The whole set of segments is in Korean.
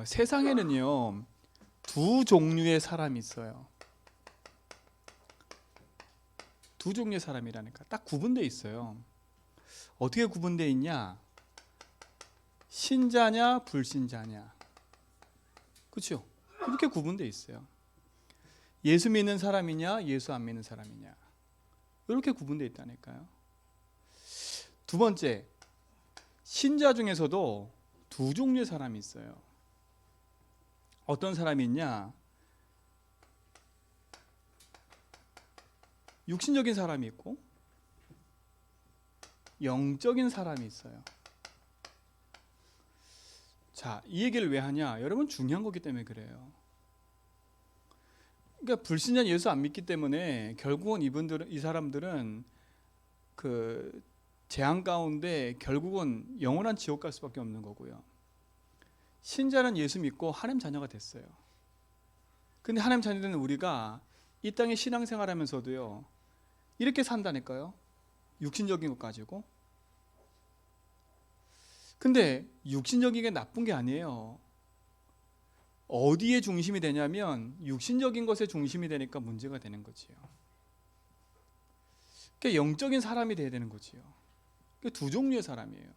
세상에는요, 두 종류의 사람이 있어요. 두 종류의 사람이라니까. 딱 구분되어 있어요. 어떻게 구분되어 있냐? 신자냐, 불신자냐. 그렇죠? 이렇게 구분되어 있어요. 예수 믿는 사람이냐, 예수 안 믿는 사람이냐. 이렇게 구분되어 있다니까요. 두 번째, 신자 중에서도 두 종류의 사람이 있어요. 어떤 사람이 있냐? 육신적인 사람이 있고 영적인 사람이 있어요. 자, 이 얘기를 왜 하냐? 여러분, 중요한 거기 때문에 그래요. 그러니까 불신자 예수 안 믿기 때문에 결국은 이 사람들은 그 재앙 가운데 결국은 영원한 지옥 갈 수밖에 없는 거고요. 신자는 예수 믿고 하나님 자녀가 됐어요. 근데 하나님 자녀된 우리가 이 땅에 신앙생활하면서도요, 이렇게 산다니까요. 육신적인 것 가지고. 근데 육신적인 게 나쁜 게 아니에요. 어디에 중심이 되냐면 육신적인 것에 중심이 되니까 문제가 되는 거지요. 그러니까 영적인 사람이 돼야 되는 거지요. 그러니까 두 종류의 사람이에요.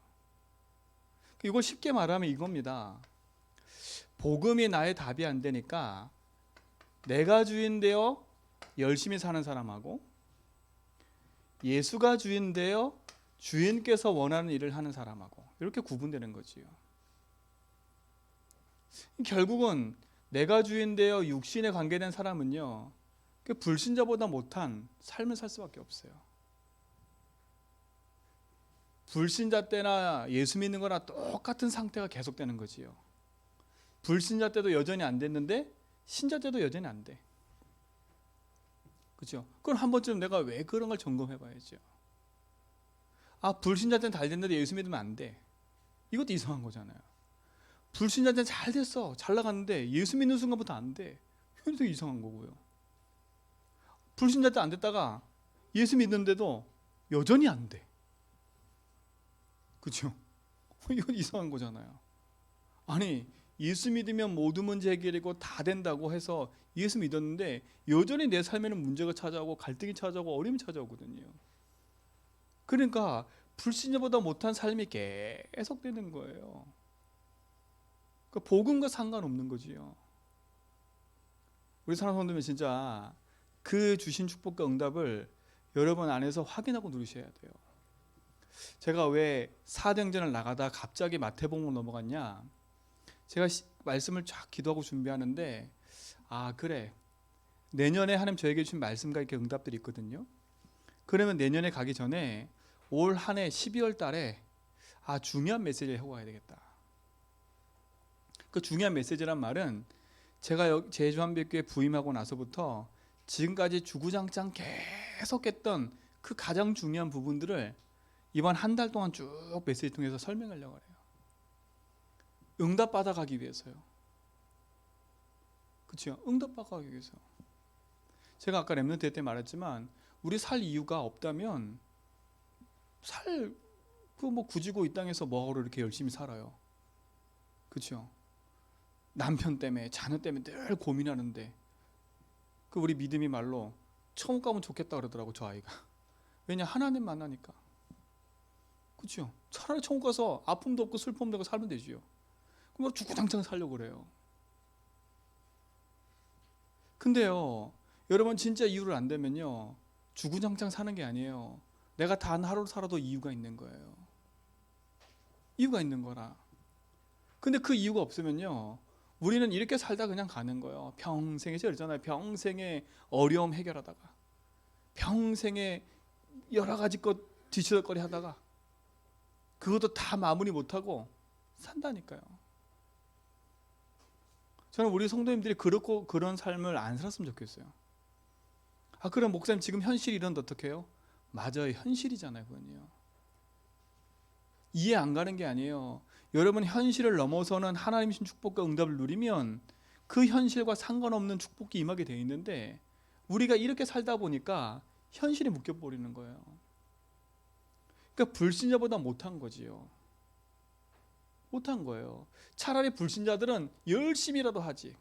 이걸 쉽게 말하면 이겁니다. 복음이 나의 답이 안 되니까 내가 주인 되어 열심히 사는 사람하고 예수가 주인 되어 주인께서 원하는 일을 하는 사람하고 이렇게 구분되는 거지요. 결국은 내가 주인 되어 육신에 관계된 사람은요, 불신자보다 못한 삶을 살 수밖에 없어요. 불신자 때나 예수 믿는 거나 똑같은 상태가 계속되는 거지요. 불신자 때도 여전히 안 됐는데 신자 때도 여전히 안 돼. 그렇죠? 그럼 한 번쯤 내가 왜 그런 걸 점검해 봐야죠. 아, 불신자 때는 잘 됐는데 예수 믿으면 안 돼. 이것도 이상한 거잖아요. 불신자 때는 잘 됐어. 잘 나갔는데 예수 믿는 순간부터 안 돼. 이것도 이상한 거고요. 불신자 때 안 됐다가 예수 믿는데도 여전히 안 돼. 그렇죠? 이건 이상한 거잖아요. 아니, 예수 믿으면 모든 문제 해결이고 다 된다고 해서 예수 믿었는데 여전히 내 삶에는 문제가 찾아오고 갈등이 찾아오고 어려움이 찾아오거든요. 그러니까 불신자보다 못한 삶이 계속되는 거예요. 그러니까 복음과 상관없는 거지요. 우리 사랑하는 성도면 진짜 그 주신 축복과 응답을 여러분 안에서 확인하고 누리셔야 돼요. 제가 왜 사도행전을 나가다 갑자기 마태복음으로 넘어갔냐? 제가 말씀을 쫙 기도하고 준비하는데, 아, 그래, 내년에 하나님 저에게 주신 말씀과 이렇게 응답들이 있거든요. 그러면 내년에 가기 전에 올 한 해 12월 달에 중요한 메시지를 하고 가야 되겠다. 그 중요한 메시지란 말은 제가 제주한백교에 부임하고 나서부터 지금까지 주구장창 계속했던 그 가장 중요한 부분들을 이번 한 달 동안 쭉 메시지 통해서 설명하려고 해요. 응답 받아가기 위해서요. 그렇죠? 응답 받아가기 위해서. 제가 아까 랩런트 때 말했지만 우리 살 이유가 없다면 굳이고 이 땅에서 뭐하러 이렇게 열심히 살아요. 그렇죠? 남편 때문에 자녀 때문에 늘 고민하는데 그 우리 믿음이 말로 천국 가면 좋겠다 그러더라고, 저 아이가. 왜냐, 하나님 만나니까. 그렇죠? 차라리 천국 가서 아픔도 없고 슬픔도 없고 살면 되지요. 그럼 주구장창 살려고 그래요. 근데요, 여러분 진짜 이유를 안 되면요, 주구장창 사는 게 아니에요. 내가 단 하루 살아도 이유가 있는 거예요. 이유가 있는 거라. 근데 그 이유가 없으면요, 우리는 이렇게 살다 그냥 가는 거예요. 평생에, 제가 그랬잖아요, 평생에 어려움 해결하다가 평생에 여러 가지 것 뒤치덕거리 하다가 그것도 다 마무리 못하고 산다니까요. 저는 우리 성도님들이 그런 삶을 안 살았으면 좋겠어요. 그럼 목사님 지금 현실이 이런데 어떻게 해요? 맞아요, 현실이잖아요. 그건요, 이해 안 가는 게 아니에요. 여러분, 현실을 넘어서는 하나님 신 축복과 응답을 누리면 그 현실과 상관없는 축복이 임하게 되어 있는데 우리가 이렇게 살다 보니까 현실이 묶여버리는 거예요. 그러니까 불신자보다 못한 거지요. 못한 거예요. 차라리 불신자들은 열심히라도 하지.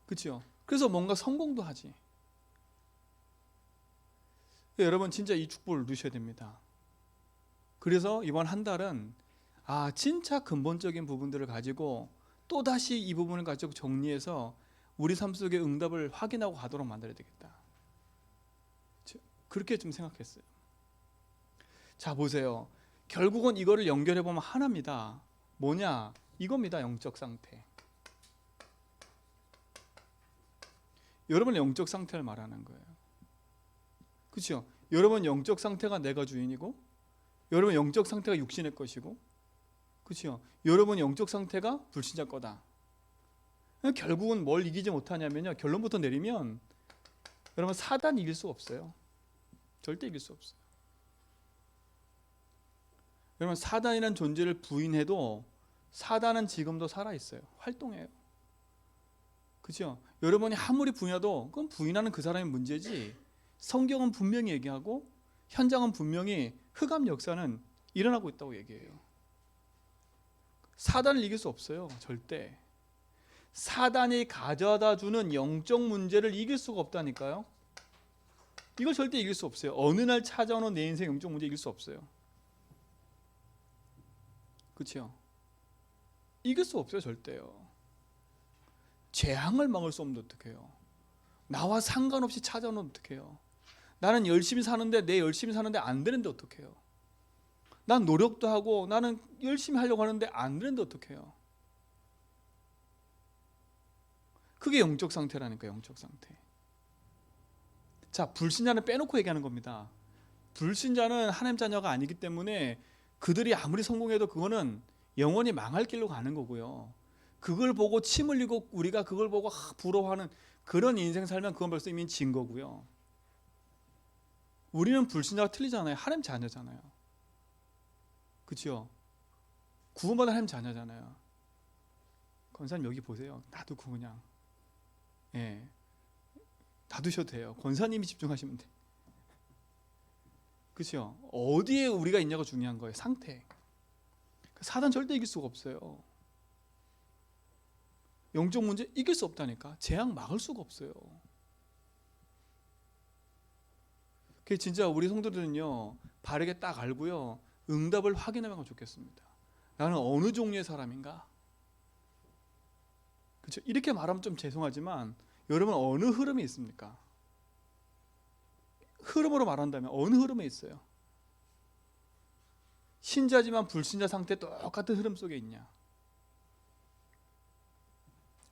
그렇죠? 그래서 뭔가 성공도 하지. 여러분 진짜 이 축복을 누셔야 됩니다. 그래서 이번 한 달은 진짜 근본적인 부분들을 가지고 또다시 이 부분을 가지고 정리해서 우리 삶 속의 응답을 확인하고 가도록 만들어야 되겠다. 그렇게 좀 생각했어요. 자, 보세요. 결국은 이거를 연결해 보면 하나입니다. 뭐냐? 이겁니다. 영적 상태. 여러분의 영적 상태를 말하는 거예요. 그렇죠? 여러분 영적 상태가 내가 주인이고, 여러분 영적 상태가 육신의 것이고, 그렇죠? 여러분 영적 상태가 불신자 거다. 결국은 뭘 이기지 못하냐면요. 결론부터 내리면 여러분 사단 이길 수 없어요. 절대 이길 수 없어요. 여러분 사단이라는 존재를 부인해도 사단은 지금도 살아 있어요. 활동해요. 그렇죠? 여러분이 아무리 부인해도 그건 부인하는 그 사람의 문제지. 성경은 분명히 얘기하고 현장은 분명히 흑암 역사는 일어나고 있다고 얘기해요. 사단을 이길 수 없어요. 절대. 사단이 가져다 주는 영적 문제를 이길 수가 없다니까요. 이걸 절대 이길 수 없어요. 어느 날 찾아오는 내 인생 영적 문제 이길 수 없어요. 그렇죠? 이길 수 없어요. 절대요. 재앙을 막을 수 없는데 어떡해요? 나와 상관없이 찾아오면 어떡해요? 나는 열심히 사는데 내 열심히 사는데 안 되는데 어떡해요? 난 노력도 하고 나는 열심히 하려고 하는데 안 되는데 어떡해요? 그게 영적 상태라니까. 영적 상태. 자, 불신자는 빼놓고 얘기하는 겁니다. 불신자는 하나님 자녀가 아니기 때문에 그들이 아무리 성공해도 그거는 영원히 망할 길로 가는 거고요. 그걸 보고 침 흘리고 우리가 그걸 보고 부러워하는 그런 인생 살면 그건 벌써 이미 진 거고요. 우리는 불신자가 틀리잖아요. 하나님 자녀잖아요. 그렇죠? 구원받은 하나님 자녀잖아요. 권사님 여기 보세요. 놔두고 그냥 놔두셔도 돼요. 권사님이 집중하시면 돼. 그렇죠? 어디에 우리가 있냐가 중요한 거예요. 상태. 사단 절대 이길 수가 없어요. 영적 문제 이길 수 없다니까. 재앙 막을 수가 없어요. 그게 진짜 우리 성도들은요 바르게 딱 알고요 응답을 확인하면 좋겠습니다. 나는 어느 종류의 사람인가? 그렇죠? 이렇게 말하면 좀 죄송하지만 여러분 어느 흐름에 있습니까? 흐름으로 말한다면 어느 흐름에 있어요? 신자지만 불신자 상태 똑같은 흐름 속에 있냐?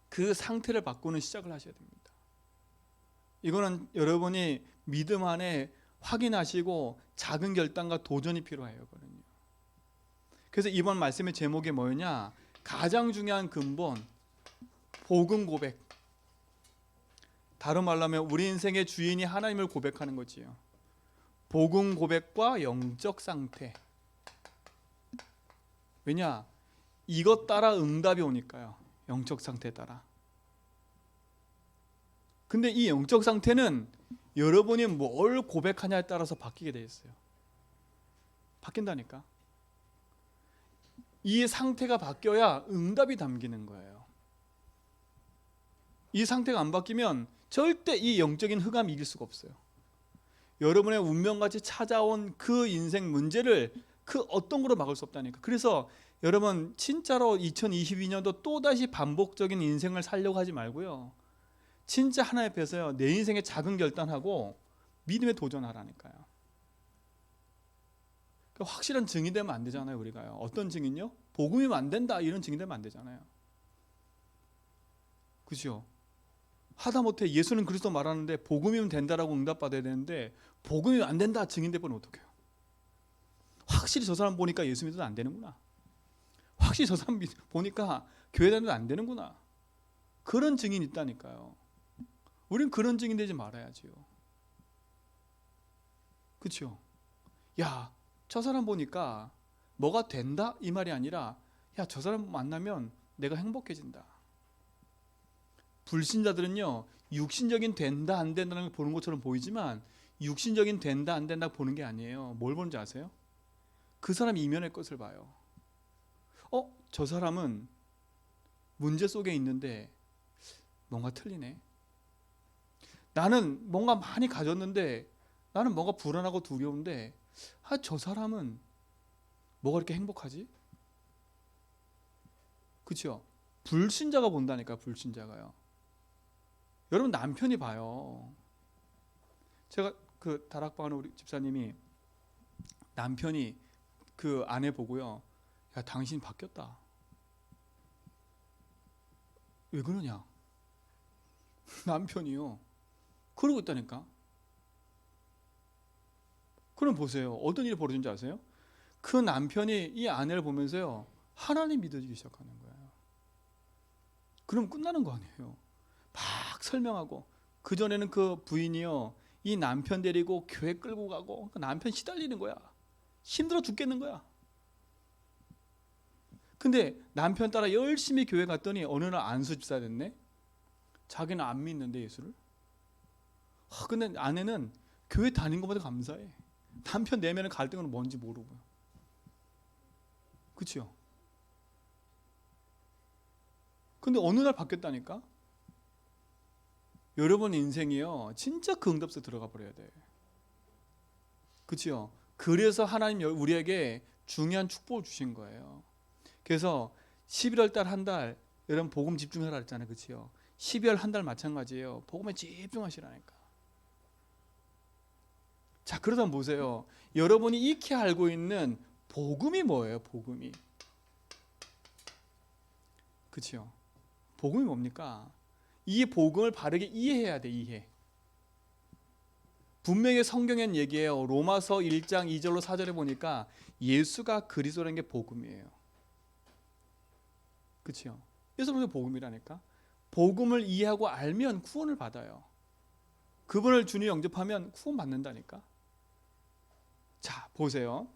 그 상태를 바꾸는 시작을 하셔야 됩니다. 이거는 여러분이 믿음 안에 확인하시고 작은 결단과 도전이 필요해요. 그래서 이번 말씀의 제목이 뭐였냐? 가장 중요한 근본, 복음 고백. 다른 말로 하면 우리 인생의 주인이 하나님을 고백하는 거지요. 복음 고백과 영적 상태. 왜냐? 이것 따라 응답이 오니까요. 영적 상태에 따라. 근데 이 영적 상태는 여러분이 뭘 고백하냐에 따라서 바뀌게 돼 있어요. 바뀐다니까. 이 상태가 바뀌어야 응답이 담기는 거예요. 이 상태가 안 바뀌면 절대 이 영적인 흑암이 이길 수가 없어요. 여러분의 운명같이 찾아온 그 인생 문제를 그 어떤 거로 막을 수 없다니까. 그래서 여러분 진짜로 2022년도 또다시 반복적인 인생을 살려고 하지 말고요. 진짜 하나님 앞에서요. 내 인생의 작은 결단하고 믿음에 도전하라니까요. 확실한 증인 되면 안 되잖아요. 우리가요. 어떤 증인요? 복음이면 안 된다 이런 증인 되면 안 되잖아요. 그죠? 하다못해 예수는 그리스도 말하는데 복음이면 된다라고 응답받아야 되는데 복음이면 안 된다 증인 되면 어떡해요? 확실히 저 사람 보니까 예수 믿어도 안 되는구나. 확실히 저 사람 보니까 교회 다녀도 안 되는구나. 그런 증인이 있다니까요. 우린 그런 증인 되지 말아야지요. 그렇죠? 야, 저 사람 보니까 뭐가 된다? 이 말이 아니라 야, 저 사람 만나면 내가 행복해진다. 불신자들은요 육신적인 된다 안 된다는 걸 보는 것처럼 보이지만 육신적인 된다 안 된다 보는 게 아니에요. 뭘 보는지 아세요? 그 사람 이면의 것을 봐요. 저 사람은 문제 속에 있는데 뭔가 틀리네. 나는 뭔가 많이 가졌는데 나는 뭔가 불안하고 두려운데 저 사람은 뭐가 이렇게 행복하지? 그렇죠? 불신자가 본다니까, 불신자가요. 여러분 남편이 봐요. 제가 그 다락방하는 우리 집사님이 남편이 그 아내 보고요. 야, 당신 바뀌었다. 왜 그러냐? 남편이요. 그러고 있다니까. 그럼 보세요. 어떤 일이 벌어진지 아세요? 그 남편이 이 아내를 보면서요. 하나님 믿어지기 시작하는 거예요. 그럼 끝나는 거 아니에요. 막 설명하고. 그전에는 그 부인이요. 이 남편 데리고 교회 끌고 가고 그 남편 시달리는 거야. 힘들어 죽겠는 거야. 근데 남편 따라 열심히 교회 갔더니 어느 날 안수 집사 됐네. 자기는 안 믿는데 예수를. 근데 아내는 교회 다닌 것보다 감사해. 남편 내면의 갈등은 뭔지 모르고. 그렇죠? 근데 어느 날 바뀌었다니까. 여러분 인생이요 진짜 그 응답소 들어가 버려야 돼. 그렇죠? 그래서 하나님 우리에게 중요한 축복을 주신 거예요. 그래서 11월 달 한 달 여러분 복음 집중하라 했잖아요. 그렇죠? 12월 한 달 마찬가지예요. 복음에 집중하시라니까. 자, 그러다 보세요. 여러분이 익히 알고 있는 복음이 뭐예요? 복음이. 그렇죠? 복음이 뭡니까? 이 복음을 바르게 이해해야 돼. 이해. 분명히 성경엔 얘기해요. 로마서 1장 2절로 4절에 보니까 예수가 그리스도라는 게 복음이에요. 그렇죠? 예수는 복음이라니까. 복음을 이해하고 알면 구원을 받아요. 그분을 주님 영접하면 구원 받는다니까. 자, 보세요.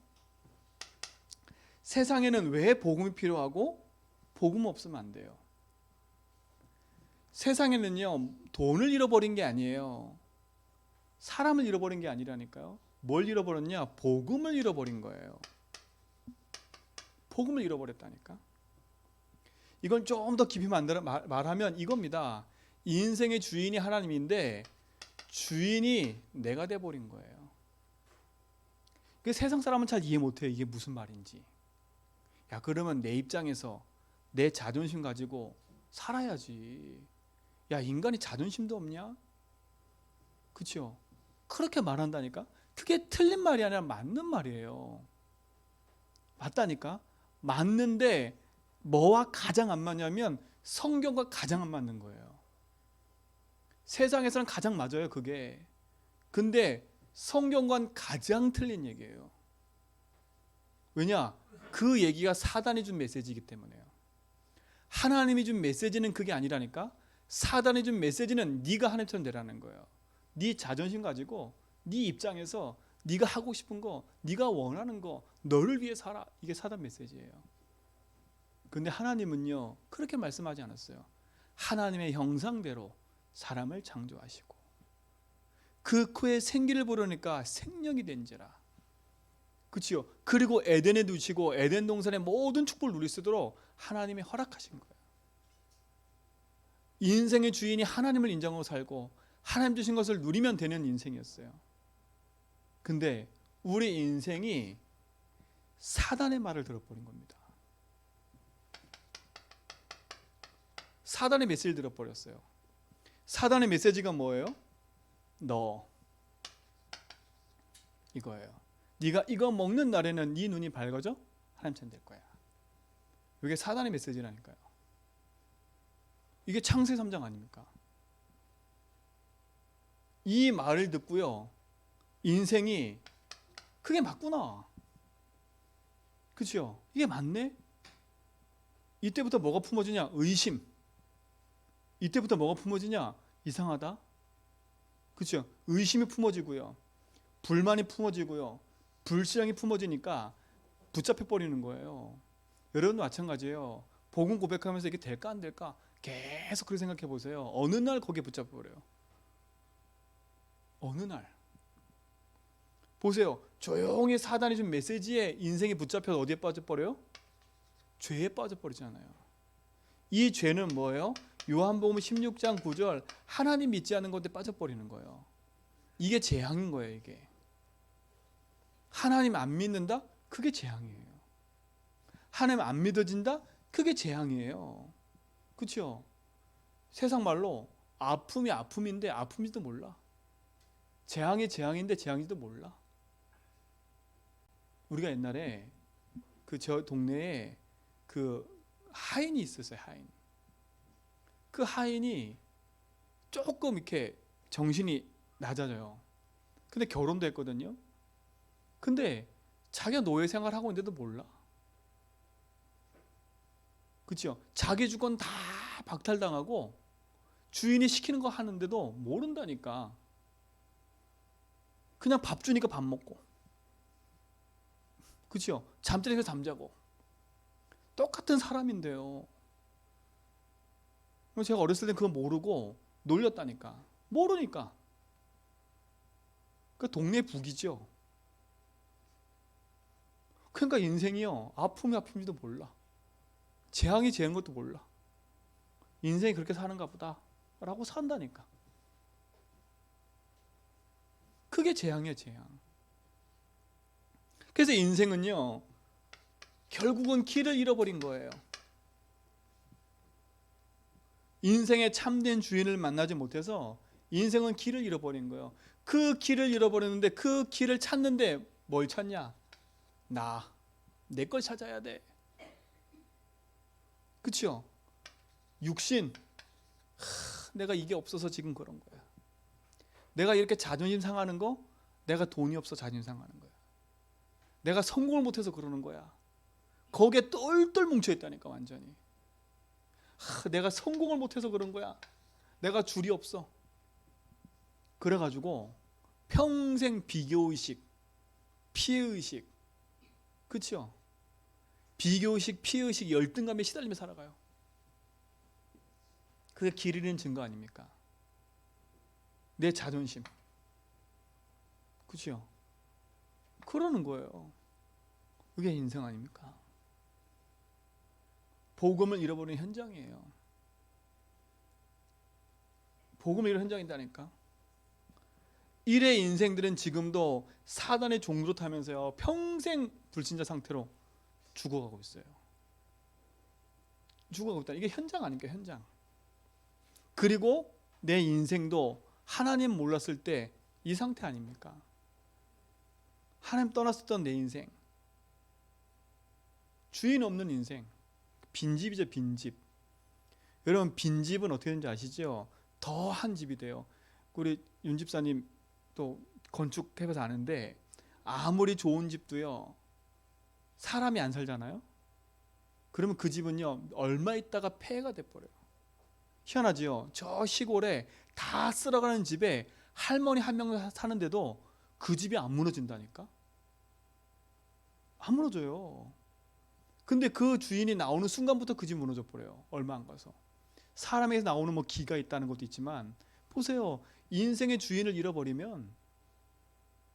세상에는 왜 복음이 필요하고 복음 없으면 안 돼요. 세상에는요 돈을 잃어버린 게 아니에요. 사람을 잃어버린 게 아니라니까요. 뭘 잃어버렸냐? 복음을 잃어버린 거예요. 복음을 잃어버렸다니까. 이건 좀 더 깊이 말하면 이겁니다. 인생의 주인이 하나님인데 주인이 내가 돼버린 거예요. 세상 사람은 잘 이해 못해요. 이게 무슨 말인지. 야, 그러면 내 입장에서 내 자존심 가지고 살아야지. 야, 인간이 자존심도 없냐? 그렇죠? 그렇게 말한다니까. 그게 틀린 말이 아니라 맞는 말이에요. 맞다니까. 맞는데 뭐와 가장 안 맞냐면 성경과 가장 안 맞는 거예요. 세상에서는 가장 맞아요, 그게. 근데 성경과는 가장 틀린 얘기예요. 왜냐? 그 얘기가 사단이 준 메시지이기 때문에요. 하나님이 준 메시지는 그게 아니라니까. 사단이 준 메시지는 네가 하나님처럼 되라는 거예요. 네 자존심 가지고 네 입장에서 네가 하고 싶은 거, 네가 원하는 거, 너를 위해 살아. 이게 사단 메시지예요. 근데 하나님은요 그렇게 말씀하지 않았어요. 하나님의 형상대로 사람을 창조하시고 그 코에 생기를 부르니까 생명이 된지라. 그렇죠? 그리고 에덴에 두시고 에덴 동산의 모든 축복을 누릴 수 있도록 하나님이 허락하신 거예요. 인생의 주인이 하나님을 인정하고 살고 하나님 주신 것을 누리면 되는 인생이었어요. 근데 우리 인생이 사단의 말을 들어버린 겁니다. 사단의 메시지를 들어버렸어요. 사단의 메시지가 뭐예요? 너 이거예요. 네가 이거 먹는 날에는 네 눈이 밝아져 하나님처럼 될 거야. 이게 사단의 메시지라니까요. 이게 창세기 3장 아닙니까? 이 말을 듣고요 인생이 그게 맞구나. 그렇죠? 이게 맞네? 이때부터 뭐가 품어지냐? 의심. 이때부터 뭐가 품어지냐? 이상하다. 그렇죠? 의심이 품어지고요. 불만이 품어지고요. 불신앙이 품어지니까 붙잡혀 버리는 거예요. 여러분도 마찬가지예요. 복음 고백하면서 이게 될까 안 될까? 계속 그렇게 생각해 보세요. 어느 날 거기에 붙잡혀 버려요. 어느 날. 보세요. 조용히 사단이 준 메시지에 인생이 붙잡혀서 어디에 빠져버려요? 죄에 빠져버리잖아요. 이 죄는 뭐예요? 요한복음 16장 9절 하나님 믿지 않는 것에 빠져버리는 거예요. 이게 재앙인 거예요. 이게 하나님 안 믿는다? 그게 재앙이에요. 하나님 안 믿어진다? 그게 재앙이에요. 그렇죠? 세상 말로 아픔이 아픔인데 아픔인지도 몰라. 재앙이 재앙인데 재앙인지도 몰라. 우리가 옛날에 그 저 동네에 그 하인이 있었어요. 하인. 그 하인이 조금 이렇게 정신이 낮아져요. 근데 결혼도 했거든요. 근데 자기가 노예 생활하고 있는데도 몰라. 그렇죠? 자기 주권 다 박탈당하고 주인이 시키는 거 하는데도 모른다니까. 그냥 밥 주니까 밥 먹고, 그렇죠? 잠자리에서 잠자고, 똑같은 사람인데요. 제가 어렸을 때 그거 모르고 놀렸다니까. 모르니까. 그 동네 북이죠. 그러니까 인생이요, 아픔이 아픔인지도 몰라. 재앙이 재앙인 것도 몰라. 인생이 그렇게 사는가 보다 라고 산다니까. 그게 재앙이에요, 재앙. 그래서 인생은요, 결국은 길을 잃어버린 거예요. 인생의 참된 주인을 만나지 못해서 인생은 길을 잃어버린 거예요. 그 길을 잃어버렸는데 그 길을 찾는데 뭘 찾냐? 내 걸 찾아야 돼. 그렇죠? 육신, 내가 이게 없어서 지금 그런 거야. 내가 이렇게 자존심 상하는 거, 내가 돈이 없어 자존심 상하는 거야. 내가 성공을 못해서 그러는 거야. 거기에 똘똘 뭉쳐있다니까. 완전히 내가 성공을 못해서 그런 거야. 내가 줄이 없어. 그래가지고 평생 비교의식, 피해의식, 그렇죠? 비교의식, 피해의식, 열등감에 시달리며 살아가요. 그게 길 잃은 증거 아닙니까? 내 자존심, 그렇죠? 그러는 거예요. 그게 인생 아닙니까? 복음을 잃어버린 현장이에요. 복음을 잃은 현장이다니까. 일의 인생들은 지금도 사단의 종로 타면서요, 평생 불신자 상태로 죽어가고 있어요. 죽어가고 있다. 이게 현장 아닙니까? 현장. 그리고 내 인생도 하나님 몰랐을 때 이 상태 아닙니까? 하나님 떠났었던 내 인생, 주인 없는 인생, 빈집이죠. 빈집. 여러분, 빈집은 어떻게 되는지 아시죠? 더한 집이 돼요. 우리 윤 집사님 또 건축해봐서 아는데, 아무리 좋은 집도요, 사람이 안 살잖아요. 그러면 그 집은요, 얼마 있다가 폐해가 돼버려요. 희한하지요? 저 시골에 다 쓸어가는 집에 할머니 한 명 사는데도 그 집이 안 무너진다니까. 안 무너져요. 근데 그 주인이 나오는 순간부터 그 집 무너져 버려요. 얼마 안 가서. 사람에게서 나오는 뭐 기가 있다는 것도 있지만, 보세요. 인생의 주인을 잃어버리면,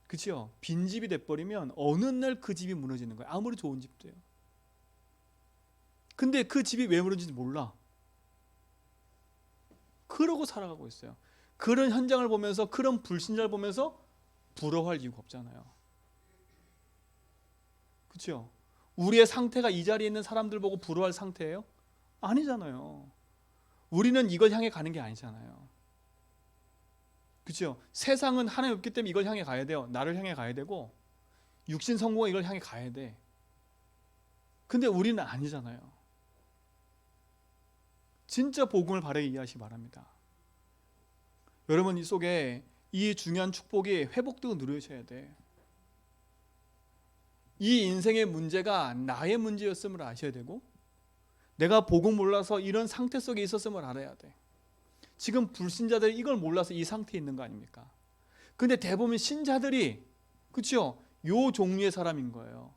그치요? 빈집이 돼버리면 어느 날 그 집이 무너지는 거예요. 아무리 좋은 집도요. 근데 그 집이 왜 무너진지 몰라. 그러고 살아가고 있어요. 그런 현장을 보면서, 그런 불신자를 보면서 부러워할 이유가 없잖아요. 그렇죠? 우리의 상태가 이 자리에 있는 사람들 보고 부러워할 상태예요? 아니잖아요. 우리는 이걸 향해 가는 게 아니잖아요. 그렇죠? 세상은 하나님 없기 때문에 이걸 향해 가야 돼요. 나를 향해 가야 되고, 육신 성공은 이걸 향해 가야 돼. 근데 우리는 아니잖아요. 진짜 복음을 바르게 이해하시기 바랍니다. 여러분, 이 속에 이 중요한 축복이 회복되고 누려셔야 돼. 이 인생의 문제가 나의 문제였음을 아셔야 되고, 내가 복음 몰라서 이런 상태 속에 있었음을 알아야 돼. 지금 불신자들이 이걸 몰라서 이 상태에 있는 거 아닙니까? 근데 대부분 신자들이, 그렇죠? 요 종류의 사람인 거예요.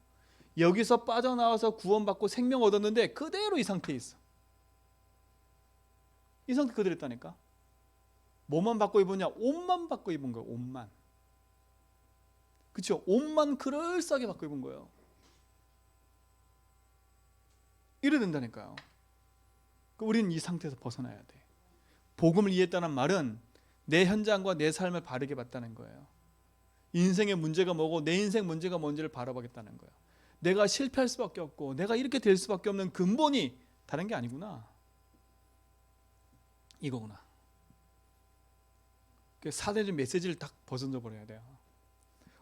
여기서 빠져나와서 구원받고 생명 얻었는데 그대로 이 상태에 있어. 이 상태 그대로 있다니까. 뭐만 바꿔 입었냐? 옷만 바꿔 입은 거예요. 옷만. 그렇죠? 옷만 그럴싸하게 바꿔 입은 거예요. 이래야 된다니까요. 우리는 이 상태에서 벗어나야 돼. 복음을 이해했다는 말은 내 현장과 내 삶을 바르게 봤다는 거예요. 인생의 문제가 뭐고 내 인생 문제가 뭔지를 바라보겠다는 거예요. 내가 실패할 수밖에 없고 내가 이렇게 될 수밖에 없는 근본이 다른 게 아니구나, 이거구나. 사대적 메시지를 딱 벗어져 버려야 돼요.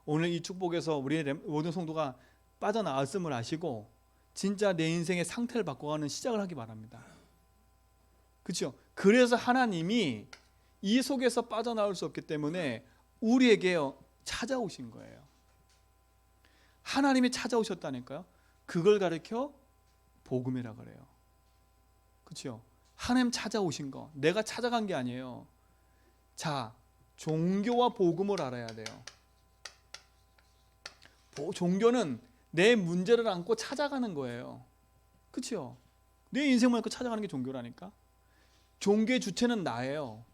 오늘 이 축복에서 우리 모든 성도가 빠져나왔음을 아시고 진짜 내 인생의 상태를 바꿔가는 시작을 하기 바랍니다. 그렇죠? 그래서 하나님이 이 속에서 빠져나올 수 없기 때문에 우리에게 찾아오신 거예요. 하나님이 찾아오셨다니까요. 그걸 가르쳐 복음이라 그래요. 그렇죠? 하나님 찾아오신 거, 내가 찾아간 게 아니에요. 자, 종교와 복음을 알아야 돼요. 종교는 내 문제를 안고 찾아가는 거예요. 그렇죠? 내 인생을 안고 찾아가는 게 종교라니까. 종교의 주체는 나예요.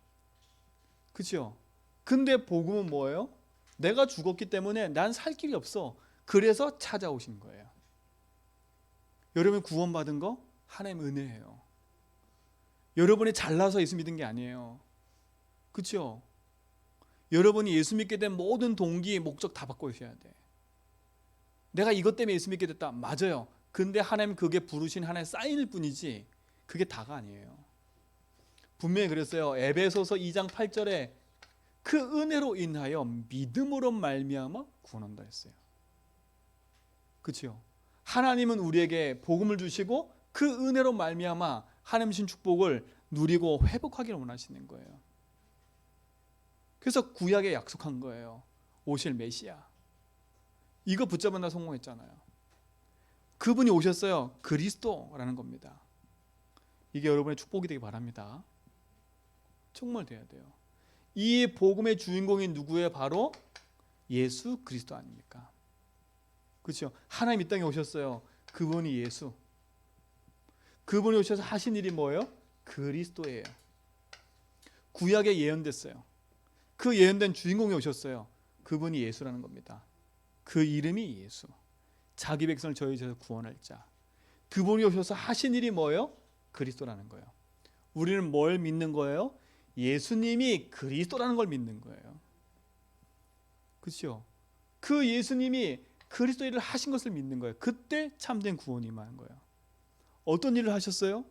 그렇죠? 근데 복음은 뭐예요? 내가 죽었기 때문에 난 살 길이 없어. 그래서 찾아오신 거예요. 여러분 구원받은 거 하나님 은혜예요. 여러분이 잘나서 예수 믿은 게 아니에요. 그렇죠? 여러분이 예수 믿게 된 모든 동기, 목적 다 바꿔주셔야 돼. 내가 이것 때문에 예수 믿게 됐다. 맞아요. 근데 하나님 그게 부르신 하나의 사인일 뿐이지 그게 다가 아니에요. 분명히 그랬어요. 에베소서 2장 8절에 그 은혜로 인하여 믿음으로 말미암아 구원한다 했어요. 그렇죠? 하나님은 우리에게 복음을 주시고 그 은혜로 말미암아 하나님 주신 축복을 누리고 회복하기를 원하시는 거예요. 그래서 구약에 약속한 거예요. 오실 메시아. 이거 붙잡은 나 성공했잖아요. 그분이 오셨어요. 그리스도라는 겁니다. 이게 여러분의 축복이 되기 바랍니다. 정말 돼야 돼요. 이 복음의 주인공이 누구예요? 바로 예수 그리스도 아닙니까? 그렇죠? 하나님 이 땅에 오셨어요. 그분이 예수. 그분이 오셔서 하신 일이 뭐예요? 그리스도예요. 구약에 예언됐어요. 그 예언된 주인공이 오셨어요. 그분이 예수라는 겁니다. 그 이름이 예수. 자기 백성을 저희 죄에서 구원할 자. 그분이 오셔서 하신 일이 뭐예요? 그리스도라는 거예요. 우리는 뭘 믿는 거예요? 예수님이 그리스도라는 걸 믿는 거예요. 그렇죠? 그 예수님이 그리스도 일을 하신 것을 믿는 거예요. 그때 참된 구원이 임하는 거예요. 어떤 일을 하셨어요?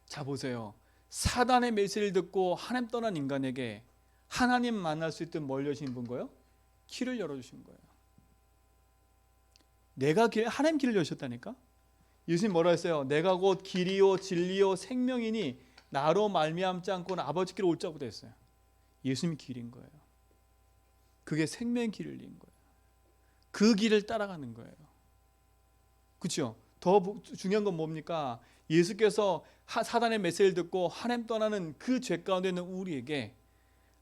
자 보세요. 사단의 메시지를 듣고 하나님 떠난 인간에게 하나님 만날 수 있도록 뭘 여신 분 거예요? 길을 열어주신 거예요. 내가 하나님 길을 여셨다니까. 예수님 뭐라 했어요? 내가 곧 길이요 진리요 생명이니 나로 말미암지 않고는 아버지 길을 올 자보다 했어요. 예수님이 길인 거예요. 그게 생명의 길을 인 거예요. 그 길을 따라가는 거예요. 그렇죠? 더 중요한 건 뭡니까? 예수께서 사단의 메시지를 듣고 하나님 떠나는 그 죄 가운데 있는 우리에게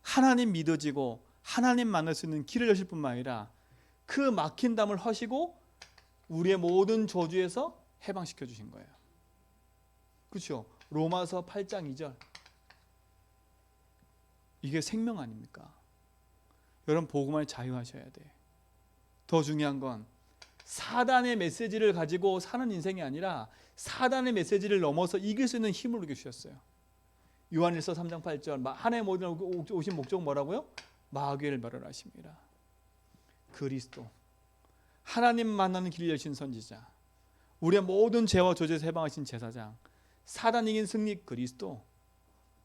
하나님 믿어지고 하나님 만날 수 있는 길을 여실 뿐만 아니라 그 막힌 담을 허시고 우리의 모든 저주에서 해방시켜 주신 거예요. 그렇죠? 로마서 8장 2절. 이게 생명 아닙니까? 여러분 복음을 자유하셔야 돼. 더 중요한 건 사단의 메시지를 가지고 사는 인생이 아니라 사단의 메시지를 넘어서 이길 수 있는 힘을 주셨어요. 요한일서 3장 8절 하나님의 모든 오신 목적은 뭐라고요? 마귀를 멸하심이라. 그리스도 하나님 만나는 길을 여신 선지자, 우리의 모든 죄와 저주에서 해방하신 제사장, 사단 이긴 승리 그리스도.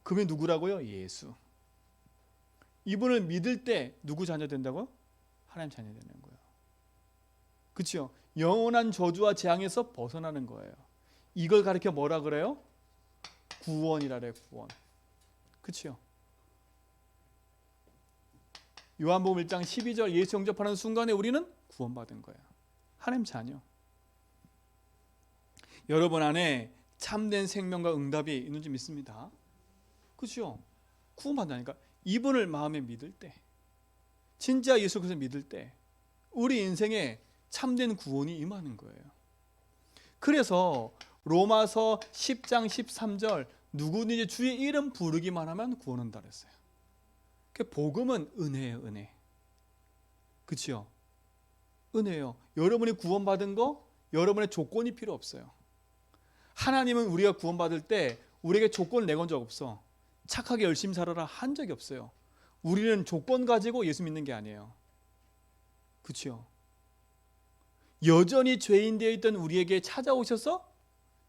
그분이 누구라고요? 예수. 이분을 믿을 때 누구 자녀 된다고요? 하나님 자녀 되는 거예요. 그렇죠? 영원한 저주와 재앙에서 벗어나는 거예요. 이걸 가리켜 뭐라 그래요? 구원이라 그래요. 구원. 그렇죠? 요한복음 1장 12절 예수 영접하는 순간에 우리는 구원받은 거예요. 하나님 자녀. 여러분 안에 참된 생명과 응답이 있는 줄 믿습니다. 그렇죠? 구원받다니까. 이분을 마음에 믿을 때, 진짜 예수 그리스도 믿을 때 우리 인생에 참된 구원이 임하는 거예요. 그래서 로마서 10장 13절 누구든지 주의 이름 부르기만 하면 구원한다 그랬어요. 복음은 은혜예요. 은혜. 그렇죠? 은혜예요. 여러분이 구원받은 거 여러분의 조건이 필요 없어요. 하나님은 우리가 구원받을 때 우리에게 조건을 내건 적 없어. 착하게 열심히 살아라 한 적이 없어요. 우리는 조건 가지고 예수 믿는 게 아니에요. 그렇죠? 여전히 죄인 되어 있던 우리에게 찾아오셔서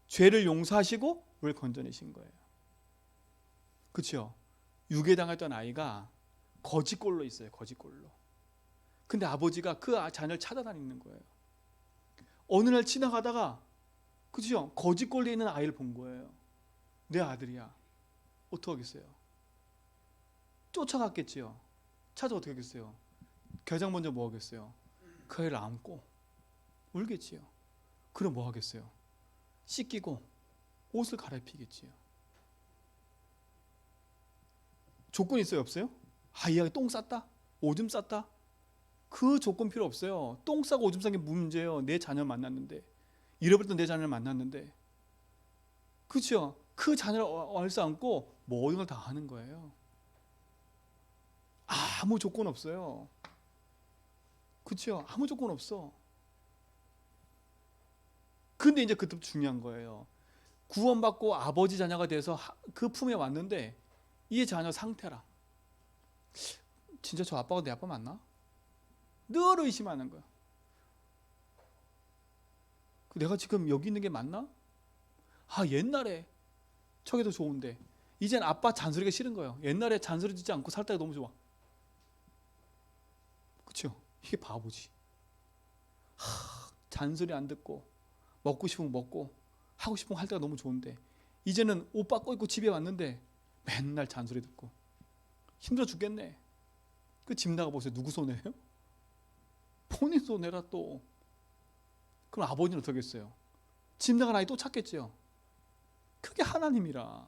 죄를 용서하시고 우리를 건져내신 거예요. 그렇죠? 유괴당했던 아이가 거지꼴로 있어요. 거지꼴로. 근데 아버지가 그 자녀를 찾아다니는 거예요. 어느 날 지나가다가 그렇죠? 거지꼴로 있는 아이를 본 거예요. 내 아들이야. 어떡하겠어요? 쫓아갔겠지요. 찾아 어떻게 하겠어요? 가장 먼저 뭐 하겠어요? 그 아이를 안고 울겠지요. 그럼 뭐 하겠어요? 씻기고 옷을 갈아입히겠지요. 조건 있어요? 없어요? 이 아이 똥 쌌다? 오줌 쌌다? 그 조건 필요 없어요. 똥 싸고 오줌 싼 게 문제예요. 내 자녀를 만났는데, 잃어버렸던 내 자녀를 만났는데, 그렇죠? 그 자녀를 얼싸안고 모든 걸 다 하는 거예요. 아무 조건 없어요. 그렇죠? 아무 조건 없어. 근데 이제 그때 중요한 거예요. 구원받고 아버지 자녀가 돼서 그 품에 왔는데 이 자녀 상태라. 진짜 저 아빠가 내 아빠 맞나? 늘 의심하는 거야. 내가 지금 여기 있는 게 맞나? 옛날에 저게 더 좋은데 이젠 아빠 잔소리가 싫은 거예요. 옛날에 잔소리 듣지 않고 살 때가 너무 좋아. 그렇죠? 이게 바보지. 잔소리 안 듣고 먹고 싶으면 먹고 하고 싶은 거 할 때가 너무 좋은데 이제는 옷 바꿔 입고 집에 왔는데 맨날 잔소리 듣고 힘들어 죽겠네. 그 집 나가 보세요. 누구 손해예요? 본인 손해라 또. 그럼 아버지는 어떻게 했어요? 집 나간 아이 또 찾겠지요. 그게 하나님이라.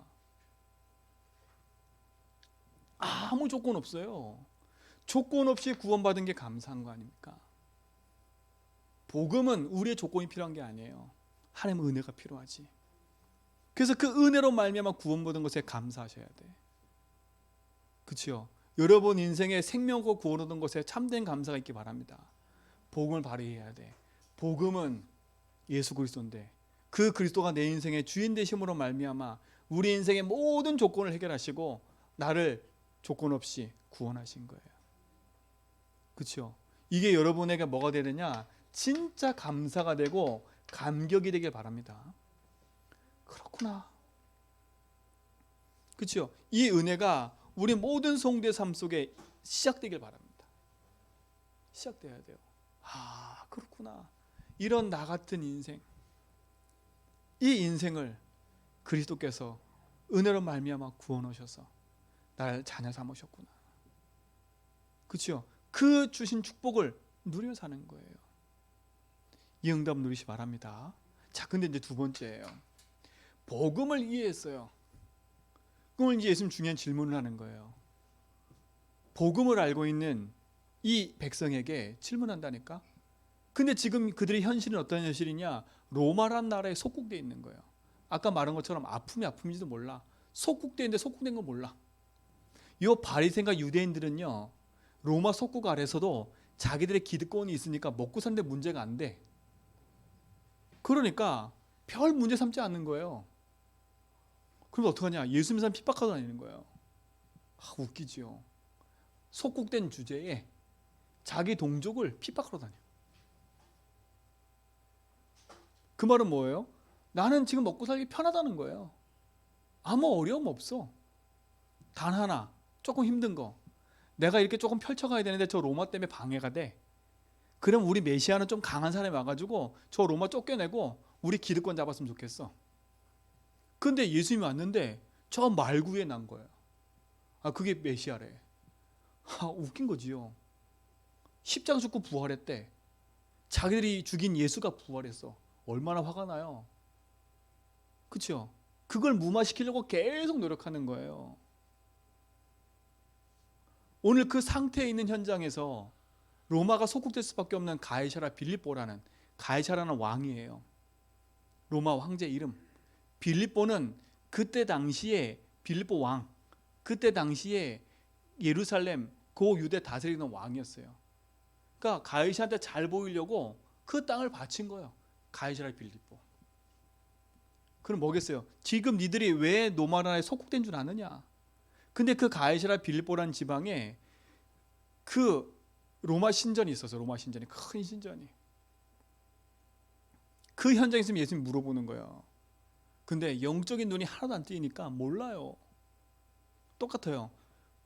아무 조건 없어요. 조건 없이 구원받은 게 감사한 거 아닙니까? 복음은 우리의 조건이 필요한 게 아니에요. 하나님의 은혜가 필요하지. 그래서 그 은혜로 말미암아 구원받은 것에 감사하셔야 돼. 그렇죠? 여러분 인생에 생명과 구원 얻은 것에 참된 감사가 있기 바랍니다. 복음을 발휘해야 돼. 복음은 예수 그리스도인데 그 그리스도가 내 인생의 주인 되심으로 말미암아 우리 인생의 모든 조건을 해결하시고 나를 조건 없이 구원하신 거예요. 그렇죠? 이게 여러분에게 뭐가 되느냐? 진짜 감사가 되고 감격이 되길 바랍니다. 그렇구나. 그렇죠? 이 은혜가 우리 모든 성도의 삶 속에 시작되길 바랍니다. 시작돼야 돼요. 그렇구나. 이런 나 같은 인생, 이 인생을 그리스도께서 은혜로 말미암아 구원하셔서 나를 자녀 삼으셨구나. 그렇죠? 그 주신 축복을 누리며 사는 거예요. 이 응답 누리시 바랍니다. 자, 근데 이제 두 번째예요. 복음을 이해했어요. 그럼 이제 예수님 중요한 질문을 하는 거예요. 복음을 알고 있는 이 백성에게 질문한다니까. 근데 지금 그들의 현실은 어떤 현실이냐? 로마란 나라에 속국되어 있는 거예요. 아까 말한 것처럼 아픔인지도 몰라. 속국되어 있는데 속국된 걸 몰라. 이 바리새인과 유대인들은요, 로마 속국 아래서도 자기들의 기득권이 있으니까 먹고 사는데 문제가 안 돼. 그러니까 별 문제 삼지 않는 거예요. 그럼 어떡하냐? 예수 믿는 사람 핍박하고 다니는 거예요. 웃기지요. 속국된 주제에 자기 동족을 핍박하러 다녀. 그 말은 뭐예요? 나는 지금 먹고 살기 편하다는 거예요. 아무 어려움 없어. 단 하나, 조금 힘든 거. 내가 이렇게 조금 펼쳐가야 되는데 저 로마 때문에 방해가 돼. 그럼 우리 메시아는 좀 강한 사람이 와가지고 저 로마 쫓겨내고 우리 기득권 잡았으면 좋겠어. 근데 예수님이 왔는데 저 말구에 난 거예요. 그게 메시아래. 웃긴 거지요. 십자가 죽고 부활했대. 자기들이 죽인 예수가 부활했어. 얼마나 화가 나요. 그렇죠? 그걸 무마시키려고 계속 노력하는 거예요. 오늘 그 상태에 있는 현장에서 로마가 속국될 수밖에 없는 가이사라 빌립보라는 가이사라는 왕이에요. 로마 황제 이름. 빌립보는 그때 당시에 빌립보 왕, 그때 당시에 예루살렘 고 유대 다스리는 왕이었어요. 그러니까 가이사한테 잘 보이려고 그 땅을 바친 거예요. 가이사랴 빌립보. 그럼 뭐겠어요? 지금 니들이 왜 로마 나라에 속국된 줄 아느냐? 근데 그 가이사랴 빌립보라는 지방에 그 로마 신전이 있어서 로마 신전이 큰 신전이. 그 현장에 있으면 예수님이 물어보는 거예요. 근데 영적인 눈이 하나도 안 뜨이니까 몰라요. 똑같아요.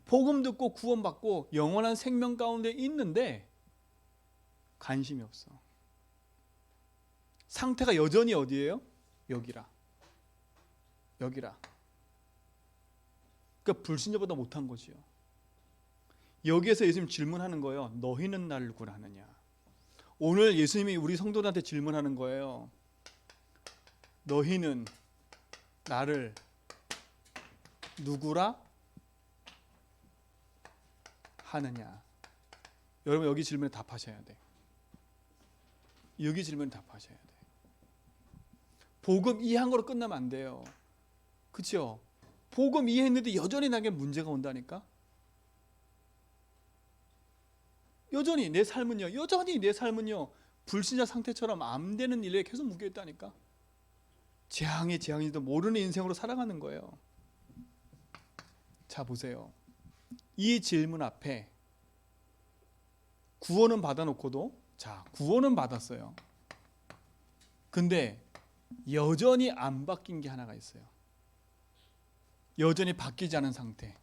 복음 듣고 구원받고 영원한 생명 가운데 있는데 관심이 없어. 상태가 여전히 어디예요? 여기라. 여기라. 그러니까 불신자보다 못한 거지요. 여기에서 예수님 질문하는 거예요. 너희는 나를 누구라 하느냐? 오늘 예수님이 우리 성도들한테 질문하는 거예요. 너희는 나를 누구라 하느냐? 여러분 여기 질문에 답하셔야 돼. 여기 질문에 답하셔야 돼. 복음 이해한 거로 끝나면 안 돼요. 그렇죠? 복음 이해했는데 여전히 나에게 문제가 온다니까. 여전히 내 삶은요 불신자 상태처럼 안 되는 일에 계속 묶여 있다니까. 재앙이도 모르는 인생으로 살아가는 거예요. 자 보세요. 이 질문 앞에 구원은 받아놓고도, 자 구원은 받았어요. 근데 여전히 안 바뀐 게 하나가 있어요. 여전히 바뀌지 않은 상태.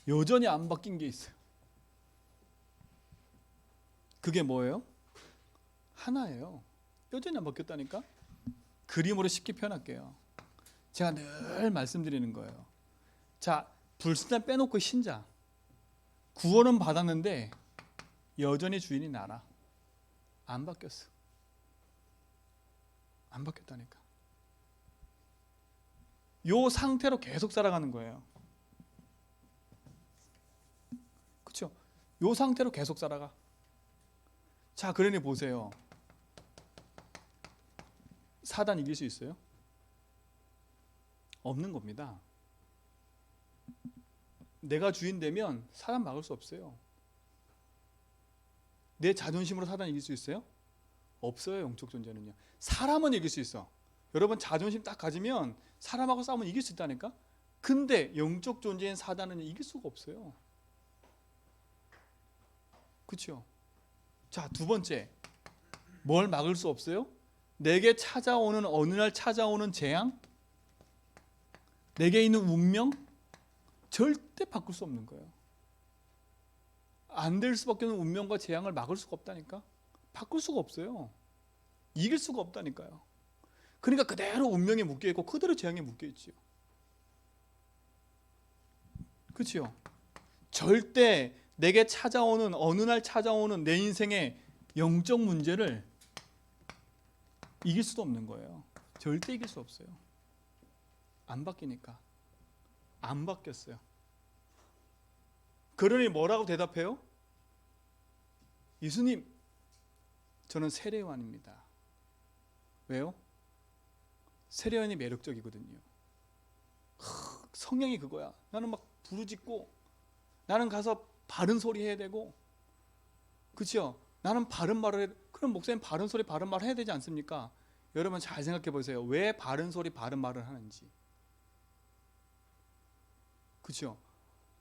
여전히 안 바뀐 게 있어요. 그게 뭐예요? 하나예요. 여전히 안 바뀌었다니까. 그림으로 쉽게 표현할게요. 제가 늘 말씀드리는 거예요. 자, 불신자 빼놓고 신자. 구원은 받았는데 여전히 주인이 나라. 안 바뀌었어. 안 바뀌었다니까. 요 상태로 계속 살아가는 거예요. 그렇죠? 요 상태로 계속 살아가. 자, 그러니 보세요. 사단 이길 수 있어요? 없는 겁니다. 내가 주인 되면 사단 막을 수 없어요. 내 자존심으로 사단 이길 수 있어요? 없어요. 영적 존재는요. 사람은 이길 수 있어. 여러분 자존심 딱 가지면 사람하고 싸우면 이길 수 있다니까. 근데 영적 존재인 사단은 이길 수가 없어요. 그렇죠? 자, 두 번째, 뭘 막을 수 없어요? 내게 찾아오는 어느 날 찾아오는 재앙, 내게 있는 운명, 절대 바꿀 수 없는 거예요. 안 될 수밖에 없는 운명과 재앙을 막을 수가 없다니까. 바꿀 수가 없어요. 이길 수가 없다니까요. 그러니까 그대로 운명에 묶여 있고 그대로 재앙에 묶여 있지요. 그렇죠? 절대 내게 찾아오는 어느 날 찾아오는 내 인생의 영적 문제를 이길 수도 없는 거예요. 절대 이길 수 없어요. 안 바뀌니까. 안 바뀌었어요. 그러니 뭐라고 대답해요? 예수님, 저는 세례요한입니다. 왜요? 세례요한이 매력적이거든요. 성향이 그거야. 나는 막 부르짖고, 나는 가서 바른 소리 해야 되고, 그렇죠? 나는 바른 말을 해야 돼. 그럼 목사님 바른 소리 바른 말 해야 되지 않습니까? 여러분 잘 생각해 보세요. 왜 바른 소리 바른 말을 하는지. 그렇죠?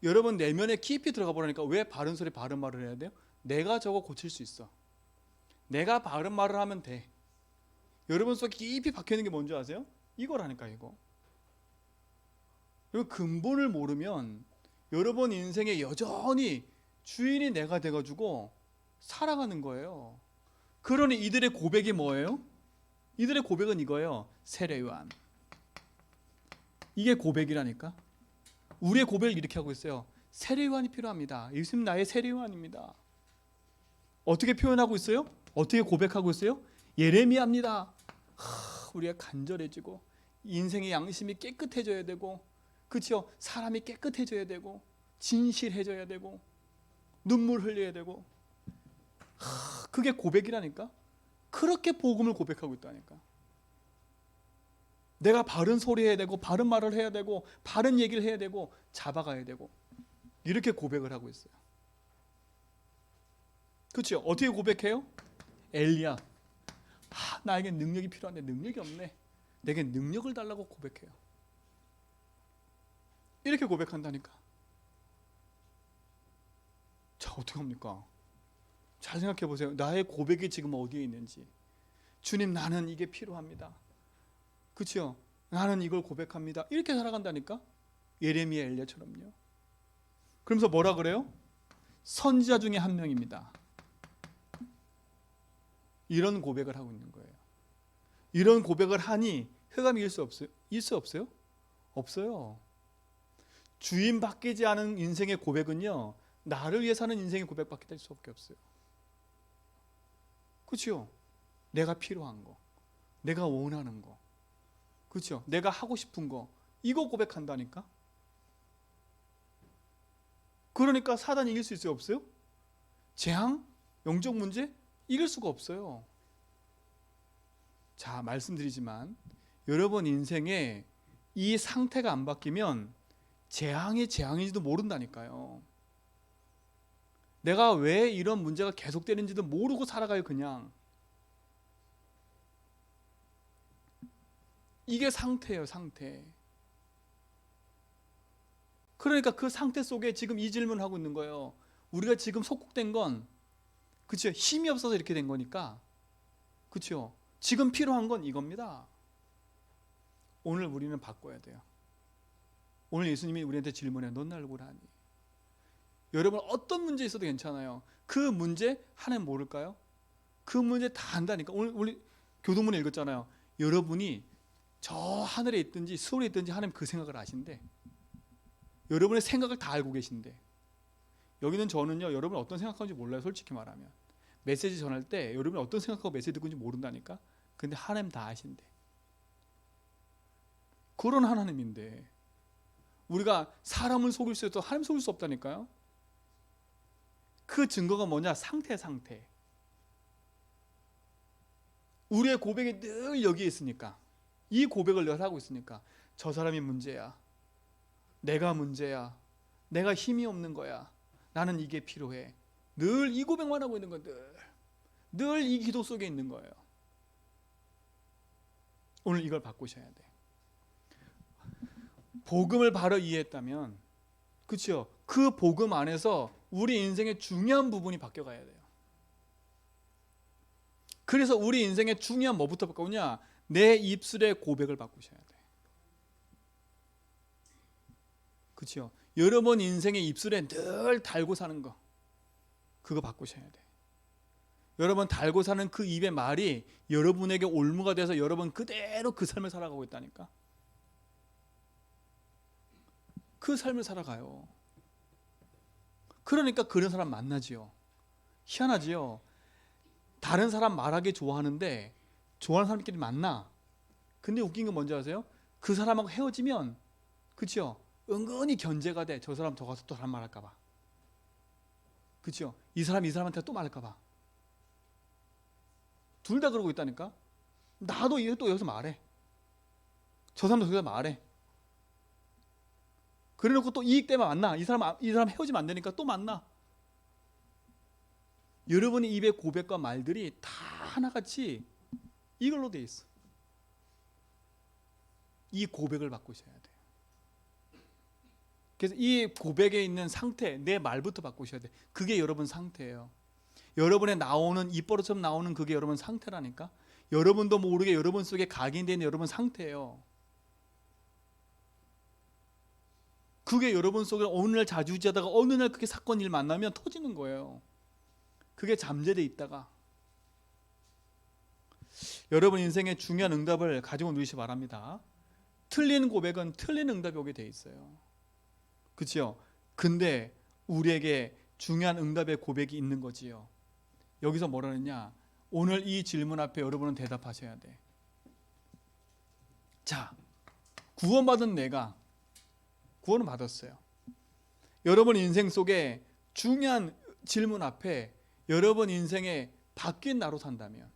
여러분 내면에 깊이 들어가 보라니까. 왜 바른 소리 바른 말을 해야 돼요? 내가 저거 고칠 수 있어. 내가 바른 말을 하면 돼. 여러분 속에 깊이 박혀 있는 게 뭔지 아세요? 이거라니까, 이거. 이 근본을 모르면 여러분 인생에 여전히 주인이 내가 돼가지고 살아가는 거예요. 그러니 이들의 고백이 뭐예요? 이들의 고백은 이거예요. 세례요한. 이게 고백이라니까. 우리의 고백을 이렇게 하고 있어요. 세례요한이 필요합니다. 예수님 나의 세례요한입니다. 어떻게 표현하고 있어요? 어떻게 고백하고 있어요? 예레미야입니다. 우리가 간절해지고 인생의 양심이 깨끗해져야 되고, 그렇죠? 사람이 깨끗해져야 되고 진실해져야 되고 눈물 흘려야 되고, 그게 고백이라니까. 그렇게 복음을 고백하고 있다니까. 내가 바른 소리 해야 되고 바른 말을 해야 되고 바른 얘기를 해야 되고 잡아가야 되고, 이렇게 고백을 하고 있어요. 그렇죠? 어떻게 고백해요? 엘리야, 나에게 능력이 필요한데 능력이 없네. 내게 능력을 달라고 고백해요. 이렇게 고백한다니까. 자, 어떻게 합니까? 잘 생각해 보세요. 나의 고백이 지금 어디에 있는지. 주님, 나는 이게 필요합니다. 그렇죠? 나는 이걸 고백합니다. 이렇게 살아간다니까. 예레미야, 엘리야처럼요. 그러면서 뭐라 그래요? 선지자 중에 한 명입니다. 이런 고백을 하고 있는 거예요. 이런 고백을 하니 흑암이 일 수 없어요? 일 수 없어요? 없어요. 주인 바뀌지 않은 인생의 고백은요, 나를 위해 사는 인생의 고백밖에 될 수 없어요. 그렇죠? 내가 필요한 거, 내가 원하는 거, 그렇죠? 내가 하고 싶은 거, 이거 고백한다니까. 그러니까 사단이 이길 수 있어요? 없어요? 재앙? 영적 문제? 이길 수가 없어요. 자, 말씀드리지만 여러분 인생에 이 상태가 안 바뀌면 재앙이 재앙인지도 모른다니까요. 내가 왜 이런 문제가 계속되는지도 모르고 살아가요. 그냥 이게 상태예요. 상태. 그러니까 그 상태 속에 지금 이 질문을 하고 있는 거예요. 우리가 지금 속국된 건, 그렇죠? 힘이 없어서 이렇게 된 거니까, 그렇죠? 지금 필요한 건 이겁니다. 오늘 우리는 바꿔야 돼요. 오늘 예수님이 우리한테 질문해. 넌 날 보라니. 여러분 어떤 문제 있어도 괜찮아요. 그 문제 하나님 모를까요? 그 문제 다 안다니까. 오늘 우리 교동문에 읽었잖아요. 여러분이 저 하늘에 있든지 수월에 있든지 하나님 그 생각을 아신대. 여러분의 생각을 다 알고 계신데, 여기는 저는요 여러분 어떤 생각하는지 몰라요. 솔직히 말하면 메시지 전할 때 여러분이 어떤 생각하고 메시지 듣고 있는지 모른다니까. 근데 하나님 다 아신대. 그런 하나님인데 우리가 사람을 속일 수 있어도 하나님 속일 수 없다니까요. 그 증거가 뭐냐? 상태. 우리의 고백이 늘 여기에 있으니까, 이 고백을 늘 하고 있으니까, 저 사람이 문제야, 내가 문제야, 내가 힘이 없는 거야, 나는 이게 필요해. 늘 이 고백만 하고 있는 건 늘 이 기도 속에 있는 거예요. 오늘 이걸 바꾸셔야 돼. 복음을 바로 이해했다면, 그렇죠? 그 복음 안에서 우리 인생의 중요한 부분이 바뀌어가야 돼요. 그래서 우리 인생의 중요한 뭐부터 바꾸냐? 내 입술의 고백을 바꾸셔야 돼. 그렇죠? 여러분 인생의 입술에 늘 달고 사는 거, 그거 바꾸셔야 돼. 여러분 달고 사는 그 입의 말이 여러분에게 올무가 돼서 여러분 그대로 그 삶을 살아가고 있다니까. 그 삶을 살아가요. 그러니까 그런 사람 만나지요. 희한하지요. 다른 사람 말하기 좋아하는데 좋아하는 사람끼리 만나. 근데 웃긴 건 뭔지 아세요? 그 사람하고 헤어지면, 그렇죠? 은근히 견제가 돼. 저 사람 더 가서 또 다른 말 할까 봐. 그렇죠? 이 사람한테 또 말할까 봐. 둘 다 그러고 있다니까. 나도 또 여기서 말해. 저 사람도 여기서 말해. 그래놓고 또 이익 때문에 만나. 이 사람 헤어지면 안 되니까 또 만나. 여러분의 입의 고백과 말들이 다 하나같이 이걸로 돼 있어. 이 고백을 바꾸셔야 돼요. 그래서 이 고백에 있는 상태, 내 말부터 바꾸셔야 돼. 그게 여러분 상태예요. 여러분의 나오는 입버릇처럼 나오는 그게 여러분 상태라니까. 여러분도 모르게 여러분 속에 각인되는 여러분 상태예요. 그게 여러분 속에 어느 날 자주지하다가 어느 날 그게 사건 일 만나면 터지는 거예요. 그게 잠재돼 있다가. 여러분 인생의 중요한 응답을 가지고 누리시 바랍니다. 틀린 고백은 틀린 응답이 오게 돼 있어요. 그렇죠? 근데 우리에게 중요한 응답의 고백이 있는 거지요. 여기서 뭐라느냐? 오늘 이 질문 앞에 여러분은 대답하셔야 돼. 자, 구원받은 내가 구원을 받았어요. 여러분 인생 속에 중요한 질문 앞에 여러분 인생에 바뀐 나로 산다면,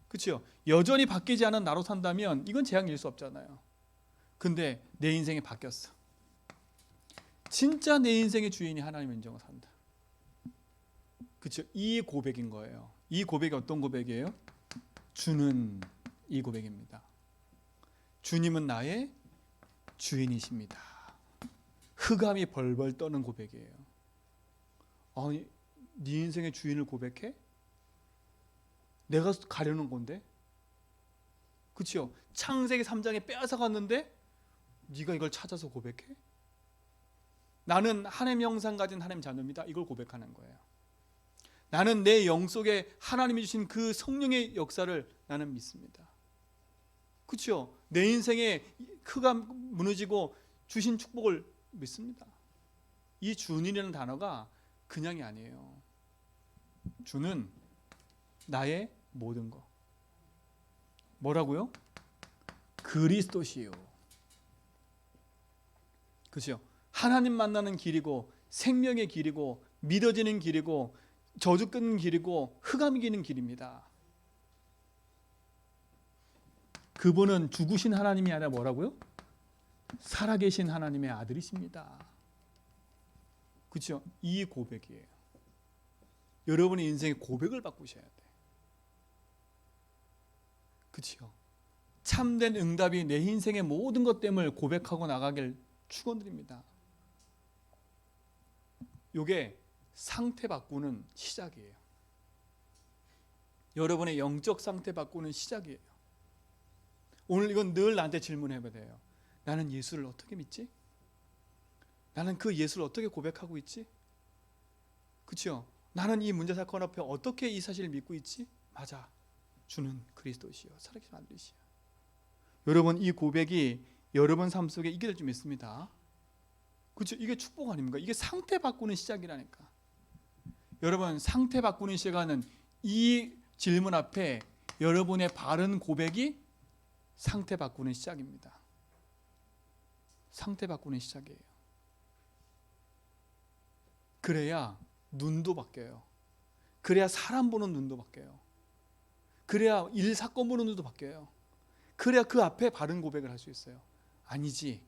그렇죠? 여전히 바뀌지 않은 나로 산다면 이건 재앙일 수 없잖아요. 근데 내 인생이 바뀌었어. 진짜 내 인생의 주인이 하나님을 인정하고 산다. 그렇죠? 이 고백인 거예요. 이 고백이 어떤 고백이에요? 주는 이 고백입니다. 주님은 나의 주인이십니다. 흑암이 벌벌 떠는 고백이에요. 아니, 네 인생의 주인을 고백해? 내가 가려는 건데? 그렇죠? 창세기 3장에 빼앗아 갔는데 네가 이걸 찾아서 고백해? 나는 하나님의 형상 가진 하나님 자녀입니다. 이걸 고백하는 거예요. 나는 내 영 속에 하나님이 주신 그 성령의 역사를 나는 믿습니다. 그렇죠? 내 인생에 흑암 무너지고 주신 축복을 믿습니다. 이 주인이라는 단어가 그냥이 아니에요. 주는 나의 모든 것. 뭐라고요? 그리스도시요. 그렇죠? 하나님 만나는 길이고 생명의 길이고 믿어지는 길이고 저주 끊는 길이고 흑암 이기는 길입니다. 그분은 죽으신 하나님이 아니라 뭐라고요? 살아계신 하나님의 아들이십니다. 그렇죠? 이 고백이에요. 여러분의 인생의 고백을 바꾸셔야 돼. 그렇죠? 참된 응답이 내 인생의 모든 것됨을 고백하고 나가길 축원드립니다. 이게 상태 바꾸는 시작이에요. 여러분의 영적 상태 바꾸는 시작이에요. 오늘 이건 늘 나한테 질문해봐야 돼요. 나는 예수를 어떻게 믿지? 나는 그 예수를 어떻게 고백하고 있지? 그렇죠? 나는 이 문제 사건 앞에 어떻게 이 사실을 믿고 있지? 맞아. 주는 그리스도시요 살아계신 아들이시요. 여러분, 이 고백이 여러분 삶 속에 있게 될 줄 믿습니다. 그렇죠? 이게 축복 아닙니까? 이게 상태 바꾸는 시작이라니까. 여러분, 상태 바꾸는 시간은 이 질문 앞에 여러분의 바른 고백이 상태 바꾸는 시작입니다. 상태 바꾸는 시작이에요. 그래야 눈도 바뀌어요. 그래야 사람 보는 눈도 바뀌어요. 그래야 일 사건 보는 눈도 바뀌어요. 그래야 그 앞에 바른 고백을 할 수 있어요. 아니지,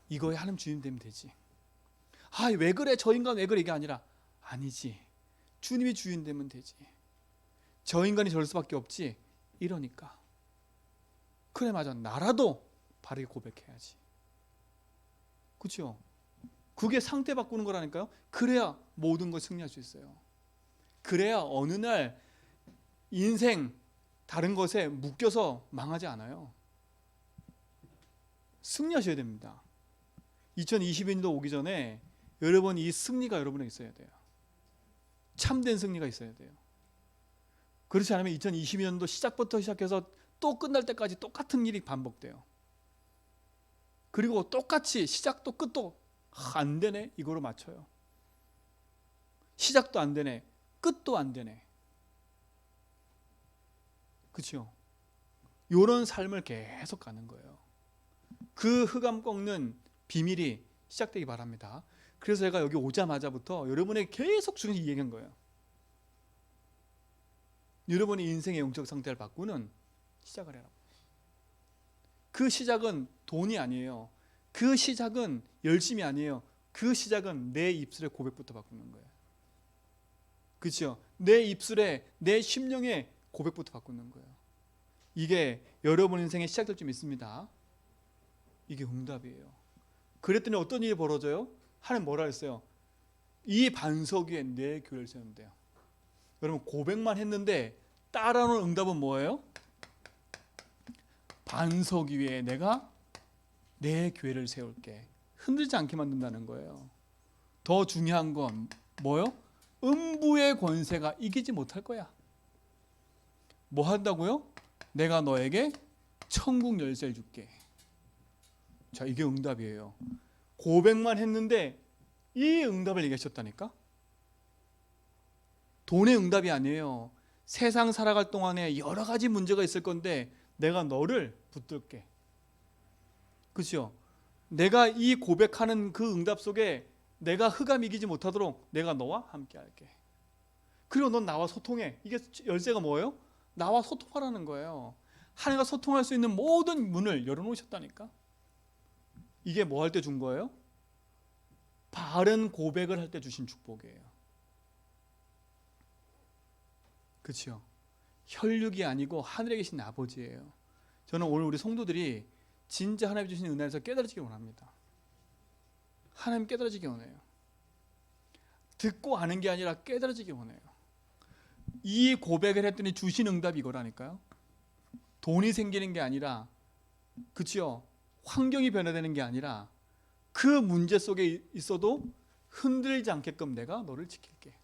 이거에 하나님 주인 되면 되지. 아, 왜 그래, 저 인간 왜 그래, 이게 아니라 아니지, 주님이 주인 되면 되지. 저 인간이 저럴 수밖에 없지. 이러니까 그래, 맞아, 나라도 바르게 고백해야지. 그렇죠? 그게 상태 바꾸는 거라니까요. 그래야 모든 걸 승리할 수 있어요. 그래야 어느 날 인생 다른 것에 묶여서 망하지 않아요. 승리하셔야 됩니다. 2022년도 오기 전에 여러분, 이 승리가 여러분에 있어야 돼요. 참된 승리가 있어야 돼요. 그렇지 않으면 2022년도 시작부터 시작해서 또 끝날 때까지 똑같은 일이 반복돼요. 그리고 똑같이 시작도 끝도 안 되네, 이거로 맞춰요. 시작도 안 되네, 끝도 안 되네. 그렇죠? 이런 삶을 계속 가는 거예요. 그 흑암 꺾는 비밀이 시작되기 바랍니다. 그래서 제가 여기 오자마자부터 여러분에게 계속 주는 얘기한 거예요. 여러분의 인생의 영적 상태를 바꾸는 시작을 해라. 그 시작은 돈이 아니에요. 그 시작은 열심이 아니에요. 그 시작은 내 입술의 고백부터 바꾸는 거예요. 그렇죠? 내 입술에, 내 심령의 고백부터 바꾸는 거예요. 이게 여러분 인생의 시작될 줄 믿습니다. 이게 응답이에요. 그랬더니 어떤 일이 벌어져요? 하나님 뭐라 했어요? 이 반석 위에 내 교회를 세운대요. 여러분, 고백만 했는데 따라오는 응답은 뭐예요? 반석 위에 내가 내 교회를 세울게. 흔들지 않게 만든다는 거예요. 더 중요한 건 뭐요? 음부의 권세가 이기지 못할 거야. 뭐 한다고요? 내가 너에게 천국 열쇠를 줄게. 자, 이게 응답이에요. 고백만 했는데 이 응답을 얘기하셨다니까? 돈의 응답이 아니에요. 세상 살아갈 동안에 여러 가지 문제가 있을 건데 내가 너를 붙들게. 그렇죠? 내가 이 고백하는 그 응답 속에 내가 흑암 이기지 못하도록 내가 너와 함께 할게. 그리고 넌 나와 소통해. 이게 열쇠가 뭐예요? 나와 소통하라는 거예요. 하나님과 소통할 수 있는 모든 문을 열어놓으셨다니까. 이게 뭐 할 때 준 거예요? 바른 고백을 할 때 주신 축복이에요. 그렇죠? 혈육이 아니고 하늘에 계신 아버지예요. 저는 오늘 우리 성도들이 진짜 하나님 주신 은혜 안에서 깨달아지기 원합니다. 하나님 깨달아지기 원해요. 듣고 아는 게 아니라 깨달아지기 원해요. 이 고백을 했더니 주신 응답이 이거라니까요. 돈이 생기는 게 아니라, 그치요? 환경이 변화되는 게 아니라 그 문제 속에 있어도 흔들리지 않게끔 내가 너를 지킬게.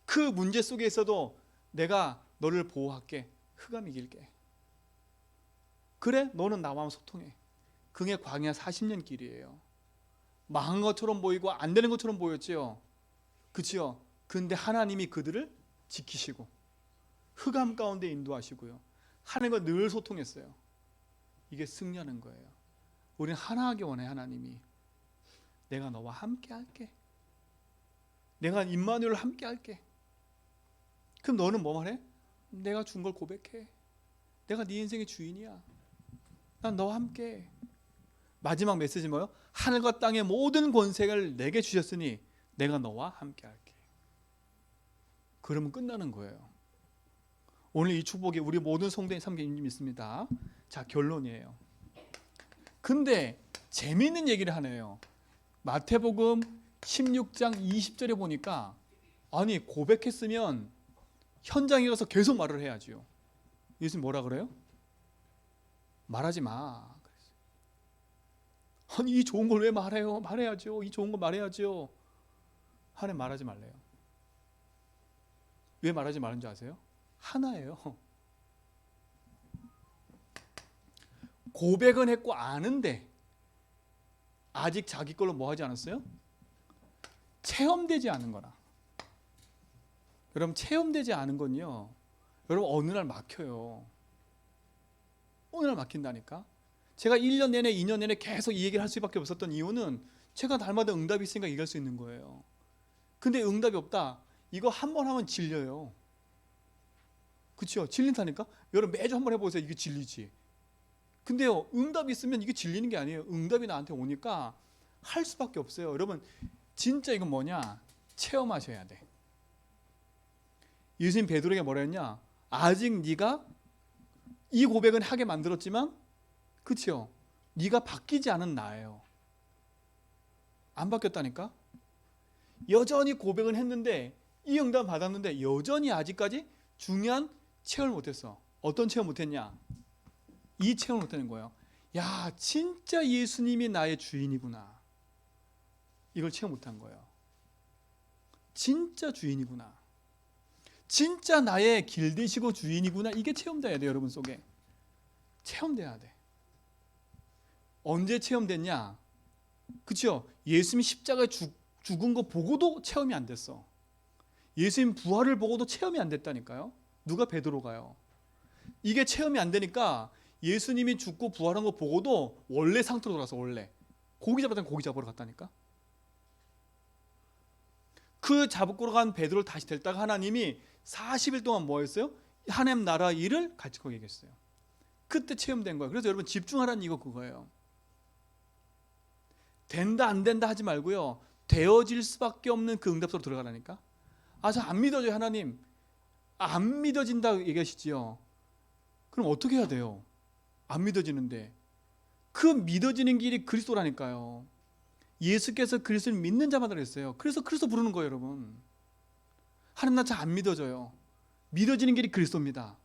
그 문제 속에 있어도 내가 너를 보호할게. 흑암 이길게. 그래? 너는 나와 소통해. 그게 광야 40년 길이에요. 망한 것처럼 보이고 안 되는 것처럼 보였지요. 그치요? 근데 하나님이 그들을 지키시고 흑암 가운데 인도하시고요. 하나님과 늘 소통했어요. 이게 승리하는 거예요. 우리는 하나하게 원해. 하나님이 내가 너와 함께 할게. 내가 임마누엘을 함께 할게. 그럼 너는 뭐만 해? 내가 준 걸 고백해. 내가 네 인생의 주인이야. 난 너와 함께. 마지막 메시지 뭐예요? 하늘과 땅의 모든 권세를 내게 주셨으니 내가 너와 함께 할게. 그러면 끝나는 거예요. 오늘 이 축복이 우리 모든 성도의 삶에 있습니다. 자, 결론이에요. 근데 재미있는 얘기를 하네요. 마태복음 16장 20절에 보니까 아니 고백했으면 현장에 가서 계속 말을 해야지요. 예수님 뭐라 그래요? 말하지 마. 아니 이 좋은 걸 왜 말해요? 말해야죠. 이 좋은 거 말해야죠. 하나님 말하지 말래요. 왜 말하지 말는 줄 아세요? 하나예요. 고백은 했고 아는데 아직 자기 걸로 뭐 하지 않았어요? 체험되지 않은 거라. 여러분 체험되지 않은 건요, 여러분 어느 날 막혀요. 어느 날 막힌다니까. 제가 1년 내내 2년 내내 계속 이 얘기를 할 수밖에 없었던 이유는 제가 날마다 응답이 있으니까 얘기할 수 있는 거예요. 근데 응답이 없다. 이거 한 번 하면 질려요. 그렇죠? 질린다니까. 여러분 매주 한 번 해보세요. 이게 질리지. 근데요, 응답이 있으면 이게 질리는 게 아니에요. 응답이 나한테 오니까 할 수밖에 없어요. 여러분 진짜 이건 뭐냐? 체험하셔야 돼. 예수님 베드로에게 뭐라 했냐? 아직 네가 이 고백은 하게 만들었지만, 그렇죠? 네가 바뀌지 않은 나예요. 안 바뀌었다니까. 여전히 고백은 했는데 이 응답 받았는데 여전히 아직까지 중요한 체험을 못했어. 어떤 체험 못했냐? 이 체험을 못하는 거예요. 야, 진짜 예수님이 나의 주인이구나. 이걸 체험 못한 거예요. 진짜 주인이구나. 진짜 나의 길 되시고 주인이구나. 이게 체험돼야 돼요. 여러분 속에 체험돼야 돼. 언제 체험됐냐? 그렇죠? 예수님이 십자가에 죽은 거 보고도 체험이 안 됐어. 예수님 부활을 보고도 체험이 안 됐다니까요. 누가 베드로가요. 이게 체험이 안 되니까 예수님이 죽고 부활한 거 보고도 원래 상태로 돌아서 원래 고기 잡았다면 고기 잡으러 갔다니까. 그 잡으러 간 베드로를 다시 데리다가 하나님이 40일 동안 뭐 했어요? 하나님 나라 일을 가르치고 얘기했어요. 그때 체험된 거예요. 그래서 여러분 집중하라는 이거 그거예요. 된다 안 된다 하지 말고요, 되어질 수밖에 없는 그 응답소로 들어가라니까. 아, 저 안 믿어져요 하나님. 안 믿어진다 얘기하시지요. 그럼 어떻게 해야 돼요? 안 믿어지는데. 그 믿어지는 길이 그리스도라니까요. 예수께서 그리스도를 믿는 자마다 그랬어요. 그래서 그리스도 부르는 거예요. 여러분 하나님 나 잘 안 믿어져요. 믿어지는 길이 그리스도입니다.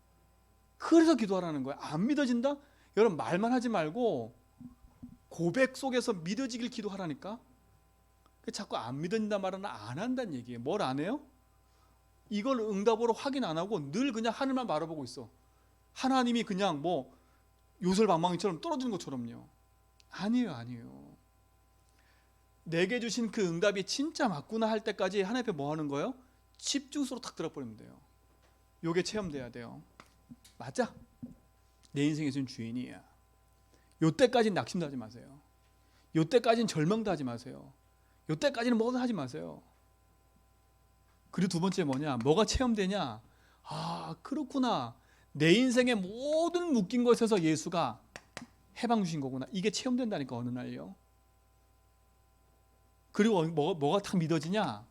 그래서 기도하라는 거예요. 안 믿어진다? 여러분 말만 하지 말고 고백 속에서 믿어지길 기도하라니까. 자꾸 안 믿어진다 말은 안 한다는 얘기예요. 뭘 안 해요? 이걸 응답으로 확인 안 하고 늘 그냥 하늘만 바라보고 있어. 하나님이 그냥 뭐 요술방망이처럼 떨어지는 것처럼요. 아니에요. 내게 주신 그 응답이 진짜 맞구나 할 때까지 하나님 앞에 뭐 하는 거예요? 집중수로 탁 들어버리면 돼요. 요게 체험돼야 돼요. 맞아. 내 인생의 주인이야. 요때까지는 낙심도 하지 마세요. 요때까지는 절망도 하지 마세요. 요때까지는 뭐든 하지 마세요. 그리고 두 번째 뭐냐? 뭐가 체험되냐? 아, 그렇구나. 내 인생의 모든 묶인 것에서 예수가 해방 주신 거구나. 이게 체험된다니까 어느 날요. 그리고 뭐가 딱 믿어지냐?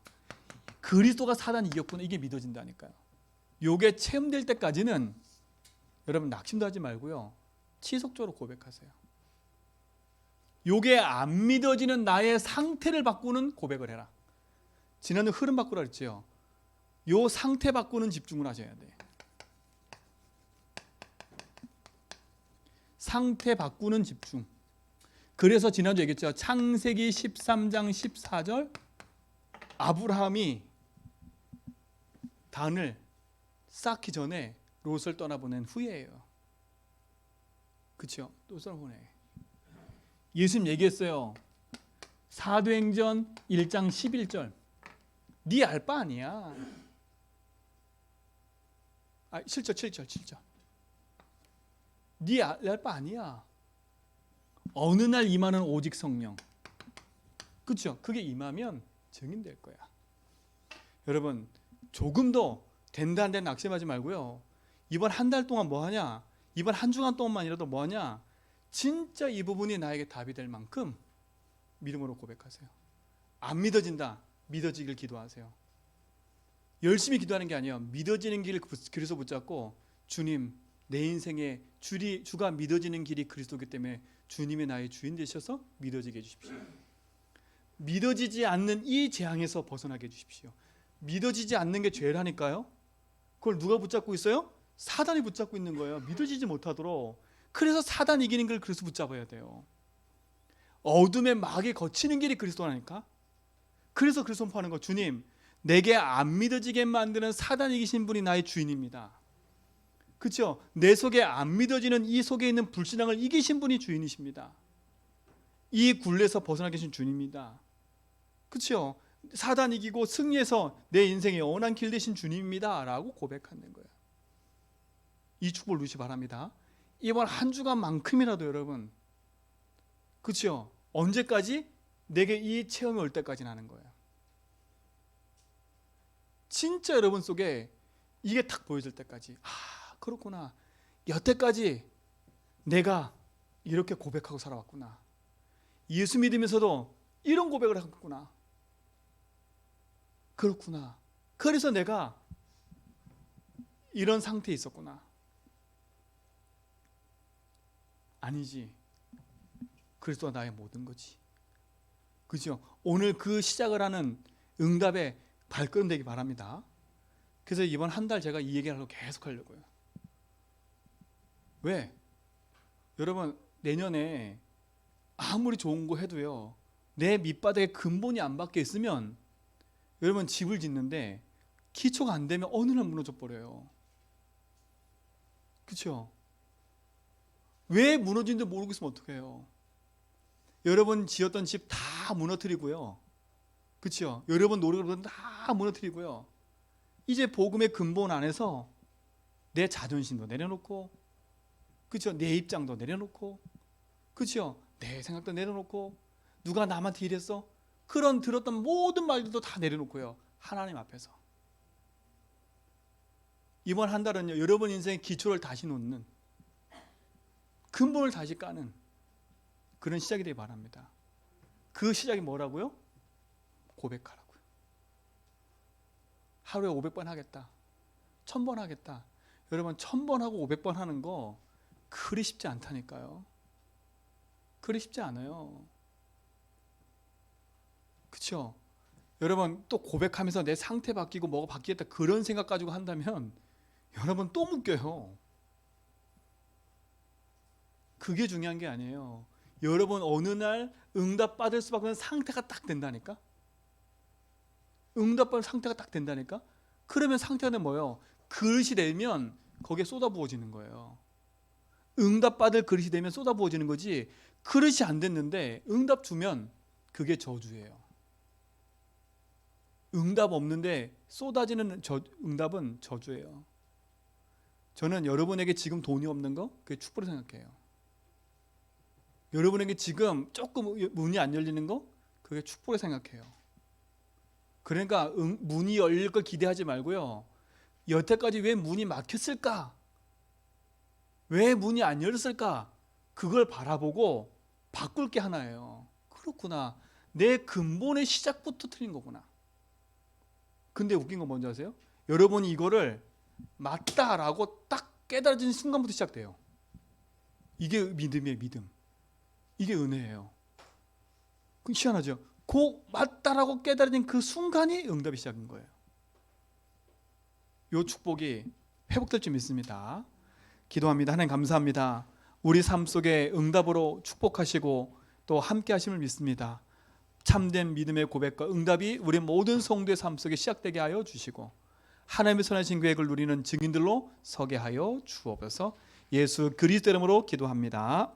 그리스도가 사단 이겼구나. 이게 믿어진다니까요. 요게 체험될 때까지는 여러분 낙심도 하지 말고요. 지속적으로 고백하세요. 요게 안 믿어지는 나의 상태를 바꾸는 고백을 해라. 지난주 흐름 바꾸라 그랬죠. 요 상태 바꾸는 집중을 하셔야 돼. 상태 바꾸는 집중. 그래서 지난주 얘기했죠. 창세기 13장 14절 아브라함이 단을 쌓기 전에 롯을 떠나보낸 후예예요. 그렇죠? 롯을 떠나보내. 예수님 얘기했어요. 사도행전 1장 11절 네 알 바 아니야. 7절 네 알 바 아니야. 어느 날 임하는 오직 성령. 그렇죠? 그게 임하면 증인될 거야. 여러분 조금 더 된다 안 된다 낙심하지 말고요. 이번 한 달 동안 뭐 하냐? 이번 한 주간 동안만이라도 뭐 하냐? 진짜 이 부분이 나에게 답이 될 만큼 믿음으로 고백하세요. 안 믿어진다. 믿어지길 기도하세요. 열심히 기도하는 게 아니에요. 믿어지는 길을 그리스도 붙잡고 주님 내 인생에 주가 믿어지는 길이 그리스도이기 때문에 주님이 나의 주인 되셔서 믿어지게 해주십시오. 믿어지지 않는 이 재앙에서 벗어나게 해주십시오. 믿어지지 않는 게 죄라니까요. 그걸 누가 붙잡고 있어요? 사단이 붙잡고 있는 거예요. 믿어지지 못하도록. 그래서 사단 이기는 걸 그리스도 붙잡아야 돼요. 어둠의 막이 거치는 길이 그리스도라니까. 그래서 그리스도 선포하는 거. 주님 내게 안 믿어지게 만드는 사단 이기신 분이 나의 주인입니다. 그렇죠? 내 속에 안 믿어지는 이 속에 있는 불신앙을 이기신 분이 주인이십니다. 이 굴레에서 벗어나게 하신 주님입니다. 그렇죠? 사단 이기고 승리해서 내 인생의 영원한 길 되신 주님입니다 라고 고백하는 거예요. 이 축복을 누리시 바랍니다. 이번 한 주간만큼이라도 여러분 그렇죠? 언제까지? 내게 이 체험이 올 때까지는 하는 거예요. 진짜 여러분 속에 이게 탁 보여질 때까지 그렇구나. 여태까지 내가 이렇게 고백하고 살아왔구나. 예수 믿으면서도 이런 고백을 했구나. 그렇구나. 그래서 내가 이런 상태에 있었구나. 아니지. 그리스도가 나의 모든 거지. 그죠? 오늘 그 시작을 하는 응답의 발걸음 되기 바랍니다. 그래서 이번 한 달 제가 이 얘기를 계속 하려고요. 왜? 여러분 내년에 아무리 좋은 거 해도요. 내 밑바닥에 근본이 안 박혀 있으면 여러분 집을 짓는데 기초가 안 되면 어느 날 무너져 버려요. 그렇죠? 왜 무너진지 모르고 있으면 어떡해요? 여러분 지었던 집 다 무너뜨리고요. 그렇죠? 여러분 노력을 다 무너뜨리고요. 이제 복음의 근본 안에서 내 자존심도 내려놓고 그렇죠? 내 입장도 내려놓고 그렇죠? 내 생각도 내려놓고 누가 남한테 이랬어? 그런 들었던 모든 말들도 다 내려놓고요. 하나님 앞에서 이번 한 달은요. 여러분 인생의 기초를 다시 놓는 근본을 다시 까는 그런 시작이 되기 바랍니다. 그 시작이 뭐라고요? 고백하라고요. 하루에 500번 하겠다. 1000번 하겠다. 여러분 1000번 하고 500번 하는 거 그리 쉽지 않다니까요. 그리 쉽지 않아요. 그렇죠? 여러분 또 고백하면서 내 상태 바뀌고 뭐가 바뀌겠다 그런 생각 가지고 한다면 여러분 또 묶여요. 그게 중요한 게 아니에요. 여러분 어느 날 응답받을 수밖에 없는 상태가 딱 된다니까. 응답받을 상태가 딱 된다니까. 그러면 상태가 되면 뭐예요? 그릇이 되면 거기에 쏟아부어지는 거예요. 응답받을 그릇이 되면 쏟아부어지는 거지. 그릇이 안 됐는데 응답 주면 그게 저주예요. 응답 없는데 쏟아지는 응답은 저주예요. 저는 여러분에게 지금 돈이 없는 거 그게 축복으로 생각해요. 여러분에게 지금 조금 문이 안 열리는 거 그게 축복으로 생각해요. 그러니까 문이 열릴 걸 기대하지 말고요. 여태까지 왜 문이 막혔을까? 왜 문이 안 열렸을까? 그걸 바라보고 바꿀 게 하나예요. 그렇구나. 내 근본의 시작부터 틀린 거구나. 근데 웃긴 건 뭔지 아세요? 여러분이 이거를 맞다라고 딱 깨달아지는 순간부터 시작돼요. 이게 믿음이에요. 믿음. 이게 은혜예요. 희한하죠. 그 맞다라고 깨달아진 그 순간이 응답이 시작인 거예요. 이 축복이 회복될 줄 믿습니다. 기도합니다. 하나님 감사합니다. 우리 삶 속에 응답으로 축복하시고 또 함께 하심을 믿습니다. 참된 믿음의 고백과 응답이 우리 모든 성도의 삶 속에 시작되게 하여 주시고 하나님의 선하신 계획을 누리는 증인들로 서게 하여 주옵소서. 예수 그리스도 이름으로 기도합니다.